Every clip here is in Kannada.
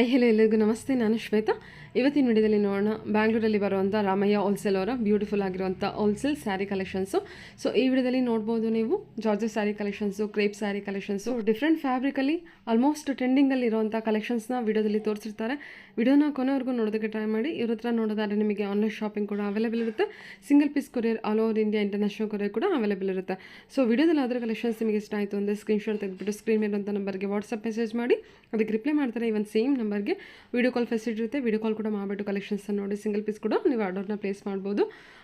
ಹಲೋ ಎಲ್ಲರಿಗೂ ನಮಸ್ತೆ. ನಾನು ಶ್ವೇತಾ. ಇವತ್ತಿನ ವಿಡಿಯೋದಲ್ಲಿ ನೋಡೋಣ ಬ್ಯಾಂಗ್ಳೂರಲ್ಲಿ ಬರುವಂಥ ರಾಮಯ್ಯ ಹೋಲ್ಸೇಲ್ ಅವರ ಬ್ಯೂಟಿಫುಲ್ ಆಗಿರುವಂಥ ಹೋಲ್ಸೇಲ್ ಸ್ಯಾರಿ ಕಲೆಕ್ಷನ್ಸು. ಸೊ ಈ ವಿಡಿಯೋದಲ್ಲಿ ನೋಡ್ಬೋದು ನೀವು georgette sari collections, crepe sari collections, different ಫ್ಯಾಬ್ರಿಕಲ್ಲಿ ಆಲ್ಮೋಸ್ಟ್ ಟ್ರೆಂಡಿಂಗಲ್ಲಿ ಇರುವಂಥ ಕಲೆಕ್ಷನ್ಸ್ನ ವಿಡಿಯೋದಲ್ಲಿ ತೋರಿಸಿರ್ತಾರೆ. ವಿಡಿಯೋನ ಕೊನೆವರೆಗೂ ನೋಡೋದಕ್ಕೆ ಟ್ರೈ ಮಾಡಿ. ಇವ್ರ ಹತ್ರ ನೋಡೋದಾದ್ರೆ ನಿಮಗೆ ಆನ್ಲೈನ್ ಶಾಪಿಂಗ್ ಕೂಡ ಅವೈಲೇಬಲ್ ಇರುತ್ತೆ. Single piece courier all over India international courier ಕೂಡ ಅವೈಲೇಬಲ್ ಇರುತ್ತೆ. ಸೊ ವಿಡಿಯೋದಲ್ಲಿ ಅದರ ಕಲೆಕ್ಷನ್ಸ್ ನಿಮಗೆ ಇಷ್ಟ ಆಯಿತು ಅಂದರೆ ಸ್ಕ್ರೀನ್ಶಾಟ್ ತೆಗೆದುಬಿಟ್ಟು ಸ್ಕ್ರೀನ್ ಮೇಲೆ ಅಂತ ನಂಬರ್ಗೆ ವಾಟ್ಸಪ್ ಮೆಸೇಜ್ ಮಾಡಿ, ಅದಕ್ಕೆ ರಿಪ್ಲೈ ಮಾಡ್ತಾರೆ. ಇವನ್ ಸೇಮ್ ನಂಬರ್ಗೆ ವಿಡಿಯೋ ಕಾಲ್ ಫೆಸಿಲಿಟಿ ಇರುತ್ತೆ. ವಿಡಿಯೋ ಕಾಲ್ ಕೂಡ ಮಾಡಿಬಿಟ್ಟು ಕಲೆಕ್ಷನ್ಸ್ ನೋಡಿ ಸಿಂಗಲ್ ಪೀಸ್ ಕೂಡ ನೀವು ಆರ್ಡರ್ನ ಪ್ಲೇಸ್ ಮಾಡ್ಬೋದು.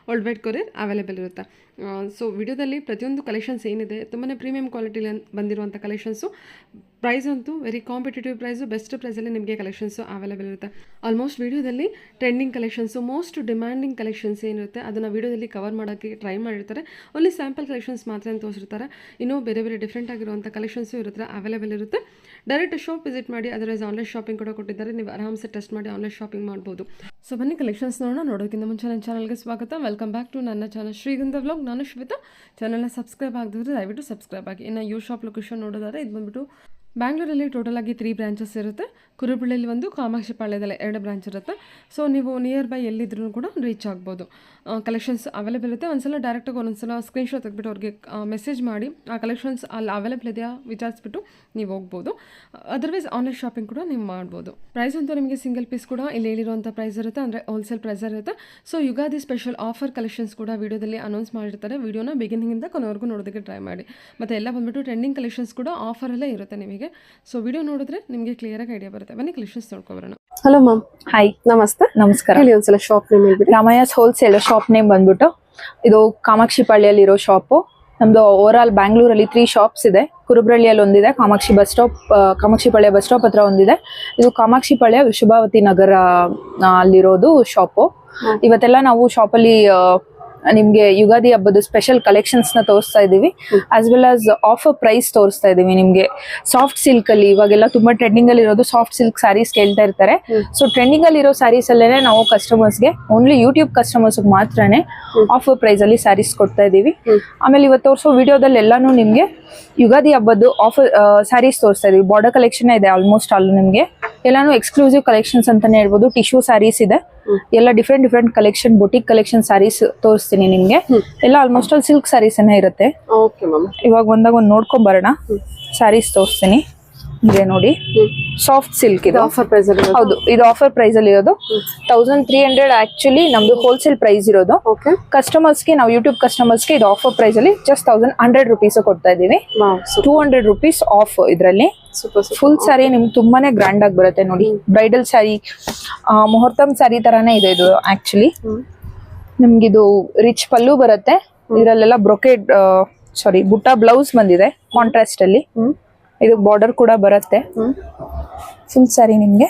ವರ್ಲ್ಡ್ ವೈಡ್ ಕೊರಿಯರ್ ಅವೈಲೇಬಲ್ ಇರುತ್ತೆ. ಸೊ ವಿಡಿಯೋದಲ್ಲಿ ಪ್ರತಿಯೊಂದು ಕಲೆಕ್ಷನ್ಸ್ ಏನಿದೆ ತುಂಬಾ ಪ್ರೀಮಿಯಂ ಕ್ವಾಲಿಟಿಲಿ ಬಂದಿರುವಂಥ ಕಲೆಕ್ಷನ್ಸು. ಪ್ರೈಸ್ ಅಂತೂ ವೆರಿ ಕಾಂಪಿಟೇಟಿವ್ ಪ್ರೈಸು, ಬೆಸ್ಟ್ ಪ್ರೈಸಲ್ಲಿ ನಿಮಗೆ ಕಲೆಕ್ಷನ್ಸು ಅವೈಲೇಬಲ್ ಇರುತ್ತೆ. ಆಲ್ಮೋಸ್ಟ್ ವಿಡಿಯೋದಲ್ಲಿ trending collections, most demanding collections ಏನಿರುತ್ತೆ ಅದನ್ನು ವಿಡಿಯೋದಲ್ಲಿ ಕವರ್ ಮಾಡೋಕ್ಕೆ ಟ್ರೈ ಮಾಡಿರ್ತಾರೆ. ಓನ್ಲಿ ಸ್ಯಾಂಪಲ್ ಕಲೆಕ್ಷನ್ಸ್ ಮಾತ್ರ ತೋರಿಸಿರ್ತಾರೆ. ಇನ್ನೂ ಬೇರೆ ಬೇರೆ ಡಿಫ್ರೆಂಟ್ ಆಗಿರುವಂಥ ಕಲೆಕ್ಷನ್ಸು ಇವ್ರ ಹತ್ರ ಅವೈಲೇಬಲ್ ಇರುತ್ತೆ. ಡೈರೆಕ್ಟ್ ಶಾಪ್ ವಿಸಿಟ್ ಮಾಡಿ, ಅದರ್ವೈಸ್ ಆನ್ಲೈನ್ ಶಾಪಿಂಗ್ ಕೂಡ ಕೊಟ್ಟಿದ್ದಾರೆ. ನೀವು ಆರಾಮ್ಸೆ ಟೆಸ್ಟ್ ಮಾಡಿ ಆನ್ಲೈನ್ ಶಾಪಿಂಗ್ ಮಾಡ್ಬೋದು. ಸೊ ಬನ್ನಿ ಕಲೆಕ್ಷನ್ಸ್ ನೋಡೋದಕ್ಕಿಂತ ಮುಂಚೆ ನನ್ನ ಚಾನಲ್ಗೆ ಸ್ವಾಗತ. ವೆಲ್ಕಮ್ ಬ್ಯಾಕ್ ಟು ನನ್ನ ಚಾನಲ್ ಶ್ರೀಗಂಧ ವ್ಲಾಗ್. ನಾನು ಶ್ವೇತಾ. ಚಾನಲ್ನ ಸಬ್ಸ್ಕ್ರೈಬ್ ಆಗದಿದ್ರೆ ದಯವಿಟ್ಟು ಸಬ್ಸ್ಕ್ರೈಬ್ ಆಗಿ. ಇನ್ನು ಯೂ ಶಾಪ್ ಲೊಕೇಶನ್ ನೋಡೋದಾದ್ರೆ ಇದು ಬಂದುಬಿಟ್ಟು ಬ್ಯಾಂಗ್ಳೂರಲ್ಲಿ ಟೋಟಲ್ ಆಗಿ 3 ಬ್ರಾಂಚಸ್ ಇರುತ್ತೆ. ಕುರುಬಳ್ಳಿಯಲ್ಲಿ 1, ಕಾಮಾಕ್ಷಿ ಪಾಳ್ಯದಲ್ಲಿ 2 ಬ್ರಾಂಚ್ ಇರುತ್ತೆ. ಸೊ ನೀವು ನಿಯರ್ ಬೈ ಎಲ್ಲಿದ್ರೂ ಕೂಡ ರೀಚ್ ಆಗ್ಬೋದು. ಕಲೆಕ್ಷನ್ಸ್ ಅವೈಲೇಬಲ್ ಇರುತ್ತೆ. ಒಂದ್ಸಲ ಡೈರೆಕ್ಟಾಗಿ ಒಂದೊಂದ್ಸಲ ಸ್ಕ್ರೀನ್ಶಾಟ್ ತೆಗೆದ್ಬಿಟ್ಟು ಅವ್ರಿಗೆ ಮೆಸೇಜ್ ಮಾಡಿ ಆ ಕಲೆಕ್ಷನ್ಸ್ ಅಲ್ಲಿ ಅವೈಲೇಬಲ್ ಇದೆಯಾ ವಿಚಾರಿಸ್ಬಿಟ್ಟು ನೀವು ಹೋಗ್ಬೋದು. ಅದರ್ವೈಸ್ ಆನ್ಲೈನ್ ಶಾಪಿಂಗ್ ಕೂಡ ನೀವು ಮಾಡ್ಬೋದು. ಪ್ರೈಸ್ ಅಂತೂ ನಿಮಗೆ ಸಿಂಗಲ್ ಪೀಸ್ ಕೂಡ ಇಲ್ಲಿ ಹೇಳಿರುವಂಥ ಪ್ರೈಸ್ ಇರುತ್ತೆ, ಅಂದರೆ ಹೋಲ್ಸೇಲ್ ಪ್ರೈಸ್ ಇರುತ್ತೆ. So Ugadi special offer collections ಕೂಡ ವಿಡಿಯೋದಲ್ಲಿ ಅನೌನ್ಸ್ ಮಾಡಿರ್ತಾರೆ. ವಿಡಿಯೋನ ಬಿಗಿನಿಂಗಿಂದ ಕೊನೆವರೆಗೂ ನೋಡೋದಕ್ಕೆ ಟ್ರೈ ಮಾಡಿ. ಮತ್ತು ಎಲ್ಲ ಬಂದುಬಿಟ್ಟು ಟ್ರೆಂಡಿಂಗ್ ಕಲೆಕ್ಷನ್ಸ್ ಕೂಡ ಆಫರಲ್ಲೇ ಇರುತ್ತೆ ನಿಮಗೆ. ಸೊ ವಿಡಿಯೋ ನೋಡಿದ್ರೆ ನಿಮಗೆ ಕ್ಲಿಯರಾಗಿ ಐಡಿಯಾ ಬರುತ್ತೆ. ಬನ್ನಿ ಕಲೆಕ್ಷನ್ಸ್ ನೋಡ್ಕೊಬರೋಣ. Hello ma'am. ಹಾಯ್, ನಮಸ್ತೆ. ನಮಸ್ಕಾರ. ಹೇಳಿ ಒಂದ್ಸಲ ಶಾಪ್ ನೇಮ್ ಹೇಳ್ಬಿಡಿ. ರಾಮಯ್ಯಸ್ ಹೋಲ್ಸೇಲ್ ಶಾಪ್ ನೇಮ್ ಬಂದ್ಬಿಟ್ಟು ಇದು ಕಾಮಾಕ್ಷಿ ಪಾಳ್ಯಲ್ಲಿ ಇರೋ ಶಾಪು. ನಮ್ದು ಓವರ್ ಆಲ್ ಬ್ಯಾಂಗ್ಳೂರಲ್ಲಿ 3 ಶಾಪ್ಸ್ ಇದೆ. ಕುರುಬ್ರಳ್ಳಿಯಲ್ಲಿ ಒಂದಿದೆ, ಕಾಮಾಕ್ಷಿ ಪಾಳ್ಯ ಬಸ್ ಸ್ಟಾಪ್ ಹತ್ರ ಒಂದಿದೆ. ಇದು ಕಾಮಾಕ್ಷಿ ಪಾಳ್ಯ ವಿಶ್ವಭಾವತಿ ನಗರ ಅಲ್ಲಿರೋದು ಶಾಪು. ಇವತ್ತೆಲ್ಲ ನಾವು ಶಾಪಲ್ಲಿ ನಿಮ್ಗೆ ಯುಗಾದಿ ಹಬ್ಬದ ಸ್ಪೆಷಲ್ ಕಲೆಕ್ಷನ್ಸ್ ನ ತೋರಿಸ್ತಾ ಇದೀವಿ. As well as offer price ತೋರಿಸ್ತಾ ಇದೀವಿ ನಿಮ್ಗೆ. ಸಾಫ್ಟ್ ಸಿಲ್ಕ್ ಅಲ್ಲಿ ಇವಾಗೆಲ್ಲ ತುಂಬಾ ಟ್ರೆಂಡಿಂಗ್ ಅಲ್ಲಿ ಇರೋದು ಸಾಫ್ಟ್ ಸಿಲ್ಕ್ ಸ್ಯಾರೀಸ್ ಕೇಳ್ತಾ ಇರ್ತಾರೆ. ಸೊ ಟ್ರೆಂಡಿಂಗ್ ಅಲ್ಲಿ ಇರೋ ಸ್ಯಾರೀಸ್ ಅಲ್ಲೇನೆ ನಾವು ಕಸ್ಟಮರ್ಸ್ಗೆ ಓನ್ಲಿ ಯೂಟ್ಯೂಬ್ ಕಸ್ಟಮರ್ಸ್ ಮಾತ್ರನೇ ಆಫರ್ ಪ್ರೈಸ್ ಅಲ್ಲಿ ಸ್ಯಾರೀಸ್ ಕೊಡ್ತಾ ಇದೀವಿ. ಆಮೇಲೆ ಇವತ್ತು ತೋರಿಸೋ ವಿಡಿಯೋದಲ್ಲಿ ಎಲ್ಲಾನು ನಿಮ್ಗೆ ಯುಗಾದಿ ಹಬ್ಬದ್ದು ಆಫರ್ ಸ್ಯಾರೀಸ್ ತೋರಿಸ್ತಾ ಇದೀವಿ. ಬಾರ್ಡರ್ ಕಲೆಕ್ಷನ್ ಇದೆ ಆಲ್ಮೋಸ್ಟ್ ಆಲ್. ನಿಮ್ಗೆ ಎಲ್ಲಾನು ಎಕ್ಸ್ಕ್ಲೂಸಿವ್ ಕಲೆಕ್ಷನ್ಸ್ ಅಂತಾನೆ ಹೇಳ್ಬೋದು. ಟಿಶ್ಯೂ ಸ್ಯಾರೀಸ್ ಇದೆ, ಎಲ್ಲ different collection, boutique collection sarees ತೋರಿಸ್ತೀನಿ ನಿಮ್ಗೆ. ಎಲ್ಲ ಆಲ್ಮೋಸ್ಟ್ ಆಲ್ ಸಿಲ್ಕ್ ಸ್ಯಾರೀಸ್ ಇರುತ್ತೆ. ಇವಾಗ ಒಂದಾಗ ನೋಡ್ಕೊಂಡ್ ಬರೋಣ. ಸ್ಯಾರೀಸ್ ತೋರಿಸ್ತೀನಿ. ಇದೆ ನೋಡಿ, ಸಾಫ್ಟ್ ಸಿಲ್ಕ್ ಇದೆ. ಆಫರ್ ಪ್ರೈಸ್ ಅಲ್ಲಿ ಹೌದು, ಇದು ಆಫರ್ ಪ್ರೈಸ್ ಅಲ್ಲಿ ಇರೋದು. 1300 ಆಕ್ಚುಲಿ ನಮ್ದು ಹೋಲ್ಸೇಲ್ ಪ್ರೈಸ್ ಇರೋದು. ಕಸ್ಟಮರ್ಸ್ಗೆ, ನಾವು ಯೂಟ್ಯೂಬ್ ಕಸ್ಟಮರ್ಸ್ಗೆ ಇದು ಆಫರ್ ಪ್ರೈಸ್ ಅಲ್ಲಿ ಜಸ್ಟ್ 1100 ರುಪೀಸ್ ಕೊಡ್ತಾ ಇದೀವಿ. 200 ರುಪೀಸ್ ಆಫ್. ಇದ್ರಲ್ಲಿ ಫುಲ್ ಸ್ಯಾರಿ ನಿಮ್ಗೆ ತುಂಬಾನೇ ಗ್ರ್ಯಾಂಡ್ ಆಗಿ ಬರುತ್ತೆ ನೋಡಿ. ಬ್ರೈಡಲ್ ಸ್ಯಾರಿ, ಮುಹೂರ್ತಂ ಸ್ಯಾರಿ ತರಾನೇ ಇದೆ ಇದು ಆಕ್ಚುಲಿ. ನಿಮ್ಗಿದು ರಿಚ್ ಪಲ್ಲು ಬರುತ್ತೆ. ಇದರಲ್ಲೆಲ್ಲ ಬ್ರೊಕೆಡ್ ಬುಟ್ಟ ಬ್ಲೌಸ್ ಬಂದಿದೆ ಕಾಂಟ್ರಾಸ್ಟ್ ಅಲ್ಲಿ. ಇದು ಬಾರ್ಡರ್ ಕೂಡ ಬರುತ್ತೆ. ಫುಲ್ ಸ್ಯಾರಿ ನಿಮ್ಗೆ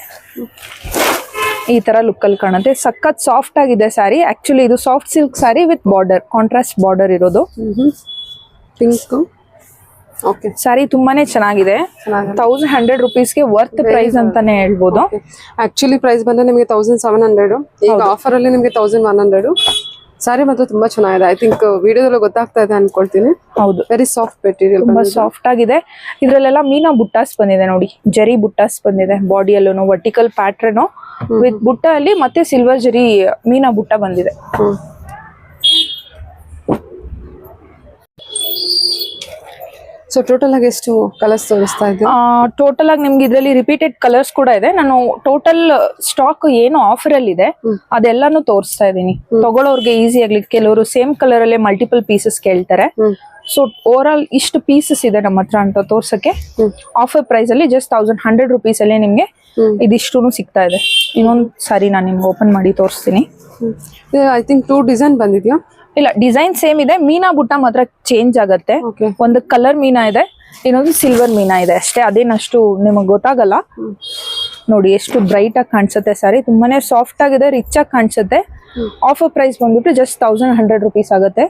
ಈ ತರ ಲುಕ್ ಅಲ್ಲಿ ಕಾಣುತ್ತೆ. ಸಖತ್ ಸಾಫ್ಟ್ ಆಗಿದೆ ಸ್ಯಾರಿ. ಆಕ್ಚುಲಿ ಇದು soft silk sari with border, contrast border ಇರೋದು. ಸ್ಯಾರಿ ತುಂಬಾನೇ ಚೆನ್ನಾಗಿದೆ. 1100 ರುಪೀಸ್ಗೆ ವರ್ತ್ ಪ್ರೈಸ್ ಅಂತಾನೆ ಹೇಳ್ಬೋದು. ಆಕ್ಚುಲಿ ಪ್ರೈಸ್ ಬಂದ್ರೆ ನಿಮಗೆ 1700, ಈಗ ಆಫರ್ ಅಲ್ಲಿ ನಿಮಗೆ 1100. ಸ್ಯಾರಿ ಮಾತ್ರ ತುಂಬಾ ಚೆನ್ನಾಗಿದೆ. ಐ ಥಿಂಕ್ ವಿಡಿಯೋದಲ್ಲಿ ಗೊತ್ತಾಗ್ತಾ ಇದೆ ಅನ್ಕೊಳ್ತೀನಿ. ಹೌದು, ವೆರಿ ಸಾಫ್ಟ್ ಮೆಟೀರಿಯಲ್, ತುಂಬಾ ಸಾಫ್ಟ್ ಆಗಿದೆ. ಇದ್ರಲ್ಲೆಲ್ಲ ಮೀನಾ ಬುಟ್ಟಾಸ್ ಬಂದಿದೆ ನೋಡಿ, ಜರಿ ಬುಟ್ಟಾಸ್ ಬಂದಿದೆ. ಬಾಡಿಯಲ್ಲೂ ವರ್ಟಿಕಲ್ ಪ್ಯಾಟ್ರನ್ ವಿತ್ ಬುಟ್ಟ ಅಲ್ಲಿ ಮತ್ತೆ ಸಿಲ್ವರ್ ಜರಿ ಮೀನಾ ಬುಟ್ಟ ಬಂದಿದೆ. ಸೊ ಟೋಟಲ್ ಆಗಿ ಎಷ್ಟು ಕಲರ್ಸ್ ತೋರಿಸ್ತಾ ಇದೆ? ಟೋಟಲ್ ಆಗಿ ನಿಮ್ಗೆ ಇದ್ರಲ್ಲಿ ರಿಪೀಟೆಡ್ ಕಲರ್ಸ್ ಕೂಡ ಇದೆ. ನಾನು ಟೋಟಲ್ ಸ್ಟಾಕ್ ಏನು ಆಫರ್ ಅಲ್ಲಿ ಇದೆ ಅದೆಲ್ಲಾನು ತೋರಿಸ್ತಾ ಇದೀನಿ ತಗೊಳ್ಳೋರ್ಗೆ ಈಸಿ ಆಗ್ಲಿ. ಕೆಲವರು ಸೇಮ್ ಕಲರ್ ಅಲ್ಲೇ ಮಲ್ಟಿಪಲ್ ಪೀಸಸ್ ಕೇಳ್ತಾರೆ. ಸೊ ಓವರ್ ಆಲ್ ಇಷ್ಟು ಪೀಸಸ್ ಇದೆ ನಮ್ಮ ಹತ್ರ ಅಂತ ತೋರ್ಸಕ್ಕೆ. ಆಫರ್ ಪ್ರೈಸ್ ಅಲ್ಲಿ ಜಸ್ಟ್ 1100 ರುಪೀಸ್ ಅಲ್ಲಿ ನಿಮ್ಗೆ ಇದಿಷ್ಟು ಸಿಗ್ತಾ ಇದೆ. ಇನ್ನೊಂದು ಸಾರಿ ನಾನು ನಿಮ್ಗೆ ಓಪನ್ ಮಾಡಿ ತೋರಿಸ್ತೀನಿ. ಐ ಥಿಂಕ್ 2 ಡಿಸೈನ್ ಬಂದಿದ್ಯಾ? ಇಲ್ಲ, ಡಿಸೈನ್ ಸೇಮ್ ಇದೆ. ಮೀನಾ ಬುಟ್ಟ ಮಾತ್ರ ಚೇಂಜ್ ಆಗತ್ತೆ. ಒಂದು ಕಲರ್ ಮೀನಾ ಇದೆ, ಇನ್ನೊಂದು ಸಿಲ್ವರ್ ಮೀನಾ ಇದೆ ಅಷ್ಟೇ. ಅದೇನಷ್ಟು ನಿಮಗೆ ಗೊತ್ತಾಗಲ್ಲ. ನೋಡಿ ಎಷ್ಟು ಬ್ರೈಟ್ ಆಗಿ ಕಾಣಿಸುತ್ತೆ ಸ್ಯಾರಿ. ತುಂಬಾನೇ ಸಾಫ್ಟ್ ಆಗಿದೆ, ರಿಚ್ ಆಗಿ ಕಾಣಿಸುತ್ತೆ. ಆಫರ್ ಪ್ರೈಸ್ ಬಂದ್ಬಿಟ್ಟು ಜಸ್ಟ್ 1100 ರುಪೀಸ್ ಆಗುತ್ತೆ.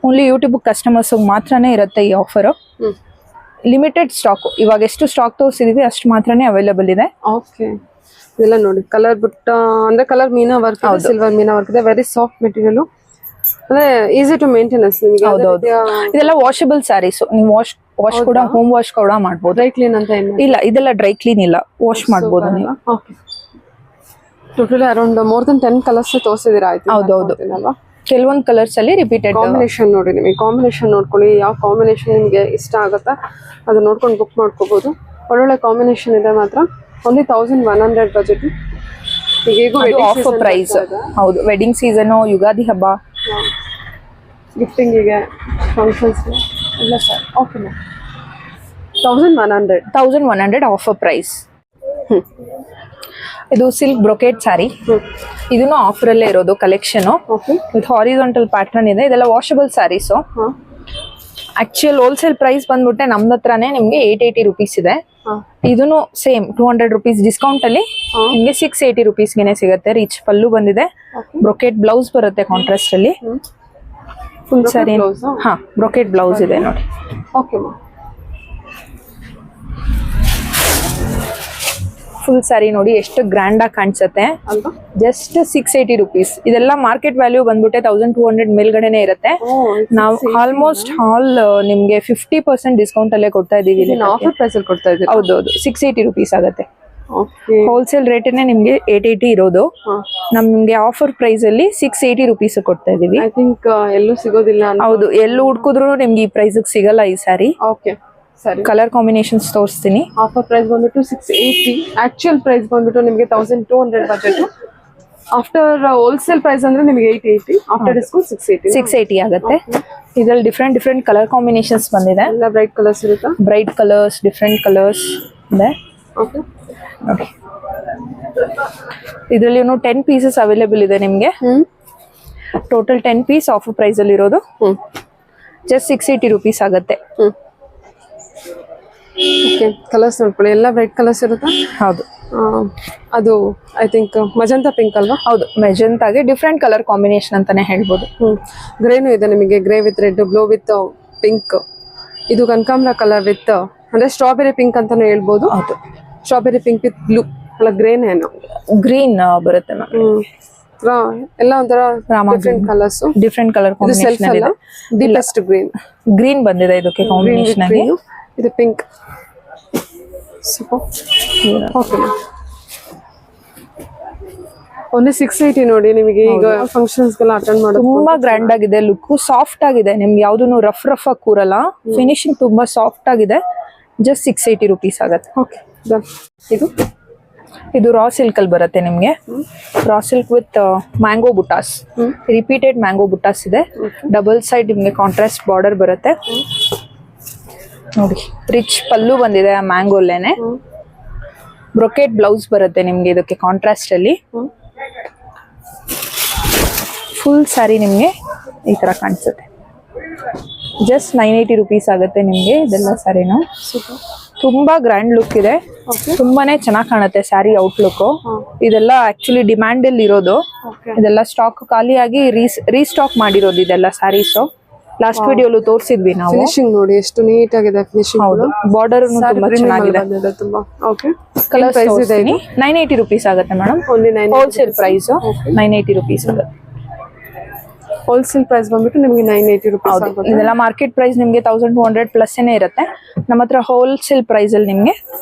ಓನ್ಲಿ ಯೂಟ್ಯೂಬ್ ಕಸ್ಟಮರ್ಸ್ ಮಾತ್ರನೇ ಇರುತ್ತೆ ಈ ಆಫರ್. Limited stock. ಇವಾಗ ಎಷ್ಟು ಸ್ಟಾಕ್ ತೋರಿಸಿದೀವಿ ಅಷ್ಟು ಮಾತ್ರನೇ ಅವೈಲೇಬಲ್ ಇದೆ. ಇದೆಲ್ಲ ನೋಡಿ ಕಲರ್ ಬುಟ್ಟ ಅಂದ್ರೆ ಕಲರ್ ಮೀನಾ ವರ್ಕ್, ಸಿಲ್ವರ್ ಮೀನಾ ವರ್ಕ್ ಇದೆ. ವೆರಿ ಸಾಫ್ಟ್ ಮೆಟೀರಿಯಲ್, ಅಂದ್ರೆ ಈಸಿ ಟು ಮೇಂಟೆನೆನ್ಸ್. ನಿಮಗೆ ಇದೆಲ್ಲ ವಾಷಬಲ್ ಸ್ಯಾರೀಸ್. ನೀವು ವಾಶ್ ಕೂಡ ಹೋಮ್ ವಾಶ್ ಕೂಡ ಮಾಡ್ಬೋದು. ಡ್ರೈ ಕ್ಲೀನ್ ಅಂತ ಏನು ಇಲ್ಲ ಇದೆಲ್ಲ ಡ್ರೈ ಕ್ಲೀನ್ ಇಲ್ಲ, ವಾಶ್ ಮಾಡ್ಬೋದು ನೀವು. Okay. Totally around more than 10 colours ತೋರಿಸಿದೀರಾ ಆಯ್ತು. ಹೌದೌದು, ಕೆಲವೊಂದು ಕಲರ್ಸ್ ಅಲ್ಲಿ ರಿಪೀಟೆಡ್ ಕಾಂಬಿನೇಷನ್ ನೋಡಿ, ನಿಮಗೆ ಕಾಂಬಿನೇಷನ್ ನೋಡ್ಕೊಳ್ಳಿ, ಯಾವ ಕಾಂಬಿನೇಷನ್ ನಿಮಗೆ ಇಷ್ಟ ಆಗುತ್ತಾ ಅದು ನೋಡ್ಕೊಂಡು ಬುಕ್ ಮಾಡ್ಕೋಬಹುದು. ಒಳ್ಳೊಳ್ಳೆ ಕಾಂಬಿನೇಷನ್ ಇದೆ ಮಾತ್ರ. Only 1100 budget. ಈಗ ಆಫರ್ ಪ್ರೈಸ್. ಹೌದು, ವೆಡ್ಡಿಂಗ್ ಸೀಸನ್, ಯುಗಾದಿ ಹಬ್ಬ, ಗಿಫ್ಟಿಂಗಿಗೆ, ಫಂಕ್ಷನ್ಸ್ ಎಲ್ಲ sir. Okay ma'am, 1100 offer price. ಇದು ಸಿಲ್ಕ್ ಬ್ರೊಕೇಟ್ ಸ್ಯಾರಿ, ಇದನ್ನು ಆಫರ್ ಅಲ್ಲೇ ಇರೋದು ಕಲೆಕ್ಷನ್. ವಿತ್ ಹಾರಿಜಾಂಟಲ್ ಪ್ಯಾಟರ್ನ್ ಇದೆ. ಇದೆಲ್ಲ washable sarees. Actual wholesale price ಬಂದ್ಬಿಟ್ಟೆ ನಮ್ದು ಹತ್ರನೇ ನಿಮ್ಗೆ 880 ರುಪೀಸ್ ಇದೆ. ಇದನ್ನು ಸೇಮ್ 200 ರುಪೀಸ್ ಡಿಸ್ಕೌಂಟ್ ಅಲ್ಲಿ ನಿಮ್ಗೆ 680 ರುಪೀಸ್ಗೆನೆ ಸಿಗುತ್ತೆ. ರಿಚ್ ಪಲ್ಲು ಬಂದಿದೆ, ಬ್ರೊಕೇಟ್ ಬ್ಲೌಸ್ ಬರುತ್ತೆ ಕಾಂಟ್ರಾಸ್ಟ್ ಅಲ್ಲಿ. ಫುಲ್ ಸ್ಯಾರಿ ಹಾ ಬ್ರೊಕೇಟ್ ಬ್ಲೌಸ್ ಇದೆ ನೋಡಿ. Okay ma'am. ಫುಲ್ ಸ್ಯಾರಿ ನೋಡಿ ಎಷ್ಟು ಗ್ರ್ಯಾಂಡ್ ಆಗಿ ಕಾಣಿಸುತ್ತೆ. Just 680 rupees. ಇದೆಲ್ಲ ಮಾರ್ಕೆಟ್ ವ್ಯಾಲ್ಯೂ ಬಂದ್ಬಿಟ್ಟೆ 1200 ಮೇಲ್ಗಡೆನೆ ಇರುತ್ತೆ. ನಾವು ಆಲ್ಮೋಸ್ಟ್ ಆಲ್ ನಿಮ್ಗೆ 50% ಡಿಸ್ಕೌಂಟ್ ಅಲ್ಲೇ ಕೊಡ್ತಾ ಇದೀವಿ. ಆಫರ್ ಪ್ರೈಸ್ ಅಲ್ಲಿ ಕೊಡ್ತಾ ಇದೀವಿ. ಹೌದೌದು, 680 ರುಪೀಸ್ ಆಗುತ್ತೆ. ಹೋಲ್ಸೇಲ್ ರೇಟನೇ ನಿಮ್ಗೆ 880 ಇರೋದು. ನಮ್ಗೆ ಆಫರ್ ಪ್ರೈಸ್ ಅಲ್ಲಿ 680 ರುಪೀಸ್ ಕೊಡ್ತಾ ಇದೀವಿ. ಐ ಥಿಂಕ್ ಎಲ್ಲೂ ಸಿಗೋದಿಲ್ಲ. ಹೌದು, ಎಲ್ಲೂ ಹುಡ್ಕಿದ್ರು ನಿಮ್ಗೆ ಈ ಪ್ರೈಸ್ ಸಿಗಲ್ಲ ಈ ಸ್ಯಾರಿ. ಓಕೆ ಸರಿ. ಕಲರ್ ಕಾಂಬಿನೇಷನ್ಸ್ ತೋರಿಸ್ತೀನಿ. ಆಫರ್ ಪ್ರೈಸ್ ಬಂದ್ಬಿಟ್ಟು 680, ಆಕ್ಚುಯಲ್ ಪ್ರೈಸ್ ಬಂದ್ಬಿಟ್ಟು ನಿಮಗೆ 1200 ಬಜೆಟ್. ಆಫ್ಟರ್ ಹೋಲ್ಸೇಲ್ ಪ್ರೈಸ್ ಅಂದ್ರೆ ನಿಮಗೆ 880, ಆಫ್ಟರ್ ಡಿಸ್ಕೌಂಟ್ 680 ಆಗುತ್ತೆ. ಇದ್ರಲ್ಲಿ ಡಿಫ್ರೆಂಟ್ ಕಲರ್ ಕಾಂಬಿನೇಷನ್ಸ್ ಬಂದಿದೆ. ಎಲ್ಲ ಬ್ರೈಟ್ ಕಲರ್ಸ್ ಇರುತ್ತಾ? ಬ್ರೈಟ್ ಕಲರ್ಸ್, ಡಿಫ್ರೆಂಟ್ ಕಲರ್ಸ್ ಇದೆ. ಓಕೆ ನೋಡಿ, ಇದರಲ್ಲಿ 10 ಪೀಸಸ್ ಅವೈಲೇಬಲ್ ಇದೆ ನಿಮ್ಗೆ. ಟೋಟಲ್ 10 ಪೀಸ್ ಆಫರ್ ಪ್ರೈಸ್ ಅಲ್ಲಿ ಇರೋದು. ಜಸ್ಟ್ 680 ರುಪೀಸ್ ಆಗುತ್ತೆ. ಓಕೆ, ಕಲರ್ಸ್ ನೋಡ್ಕೊಳ್ಳಿ, ಎಲ್ಲ ಬ್ರೈಟ್ ಕಲರ್ಸ್ ಇರುತ್ತಾ? ಹೌದು. ಅದು ಐ ಥಿಂಕ್ ಮಜಂತಾ ಪಿಂಕ್ ಅಲ್ವಾ? ಹೌದು, ಮೆಜೆಂಟಾಗೆ ಡಿಫ್ರೆಂಟ್ ಕಲರ್ ಕಾಂಬಿನೇಷನ್ ಅಂತಾನೆ ಹೇಳ್ಬೋದು. ಗ್ರೇನು ಇದೆ ನಿಮಗೆ, grey with red, blue with pink. ಇದು ಕನಕಾಂಬರ ಕಲರ್ ವಿತ್ ಅಂದ್ರೆ ಸ್ಟ್ರಾಬೆರಿ ಪಿಂಕ್ ಅಂತಾನೆ ಹೇಳ್ಬೋದು. ಹೌದು, ಸ್ಟ್ರಾಬೆರಿ ಪಿಂಕ್ ವಿತ್ ಬ್ಲೂ ಅಲ್ಲ, ಗ್ರೇನೇನು ಗ್ರೀನ್ ಬರುತ್ತೆ ಎಲ್ಲ ಒಂಥರ different colours, different colour combination ಇದೆ. ದಿ ಬೆಸ್ಟ್ ಗ್ರೀನ್ ಬಂದಿದೆ ಇದಕ್ಕೆ ಕಾಂಬಿನೇಷನ್ ಆಗಿ. ಇದು ಪಿಂಕ್. ಓಕೆ, ಓನ್ಲಿ 680 ನೋಡಿ. ನಿಮಗೆ ಈಗ ಫಂಕ್ಷನ್ಸ್ಗೆಲ್ಲ ಅಟೆಂಡ್ ಮಾಡೋದು ತುಂಬಾ ಗ್ರ್ಯಾಂಡ್ ಆಗಿದೆ. ಲುಕ್ ಸಾಫ್ಟ್ ಆಗಿದೆ, ನಿಮ್ಗೆ ಯಾವ್ದು ರಫ್ ಆಗಿ ಕೂರಲ್ಲ. ಫಿನಿಶಿಂಗ್ ತುಂಬಾ ಸಾಫ್ಟ್ ಆಗಿದೆ. ಜಸ್ಟ್ 680 ರುಪೀಸ್ ಆಗುತ್ತೆ. ಓಕೆ, ಇದು ರಾ ಸಿಲ್ಕ್ ಅಲ್ಲಿ ಬರುತ್ತೆ ನಿಮ್ಗೆ. Raw silk with mango butas, repeated mango butas ಇದೆ. ಡಬಲ್ ಸೈಡ್ ನಿಮ್ಗೆ ಕಾಂಟ್ರಾಸ್ಟ್ ಬಾರ್ಡರ್ ಬರುತ್ತೆ ನೋಡಿ. ರಿಚ್ ಪಲ್ಲು ಬಂದಿದೆ ಮ್ಯಾಂಗೋಲೇನೆ. ಬ್ರೊಕೇಟ್ ಬ್ಲೌಸ್ ಬರುತ್ತೆ ನಿಮ್ಗೆ ಇದಕ್ಕೆ ಕಾಂಟ್ರಾಸ್ಟ್ ಅಲ್ಲಿ. ಫುಲ್ ಸ್ಯಾರಿ ನಿಮ್ಗೆ ಈ ತರ ಕಾಣಿಸುತ್ತೆ. ಜಸ್ಟ್ 980 ರುಪೀಸ್ ಆಗುತ್ತೆ ನಿಮ್ಗೆ ಇದೆಲ್ಲ ಸ್ಯಾರಿನು. ತುಂಬಾ ಗ್ರ್ಯಾಂಡ್ ಲುಕ್ ಇದೆ, ತುಂಬಾನೇ ಚೆನ್ನಾಗಿ ಕಾಣುತ್ತೆ ಸ್ಯಾರಿ ಔಟ್ಲುಕ್. ಇದೆಲ್ಲ ಆಕ್ಚುಲಿ ಡಿಮ್ಯಾಂಡ್ ಅಲ್ಲಿ ಇರೋದು. ಇದೆಲ್ಲ ಸ್ಟಾಕ್ ಖಾಲಿಯಾಗಿ ರೀಸ್ಟಾಕ್ ಮಾಡಿರೋದು ಇದೆಲ್ಲ ಸ್ಯಾರೀಸ್. ಲಾಸ್ಟ್ ವಿಡಿಯೋಲು ತೋರಿಸಿದ್ವಿ ನಾವು. ಫಿನಿಶಿಂಗ್ ನೋಡಿ ಎಷ್ಟು ನೀಟ್ ಆಗಿದೆ ಫಿನಿಶಿಂಗ್. ಹೌದು, ಬಾರ್ಡರ್ ತುಂಬಾ ಚೆನ್ನಾಗಿದೆ. ತುಂಬಾ ಓಕೆ. ಕಲರ್ ಪ್ರೈಸ್ ಇದೆ 980 ರುಪೀಸ್ ಆಗುತ್ತೆ madam. Only 9 wholesale price 980 rupees ಆಗುತ್ತೆ. ಹೋಲ್ಸೇಲ್ ಪ್ರೈಸ್ ಬಂದ್ಬಿಟ್ಟು ನಿಮಗೆ 980 ರುಪೀಸ್ ಆಗುತ್ತೆ. ಇದೆಲ್ಲ ಮಾರ್ಕೆಟ್ ಪ್ರೈಸ್ ನಿಮಗೆ 1200 ಪ್ಲಸ್ ಏನೇ ಇರುತ್ತೆ. ನಮ್ಮ ಹತ್ರ ಹೋಲ್ಸೇಲ್ ಪ್ರೈಸ್ ಅಲ್ಲಿ ನಿಮಗೆ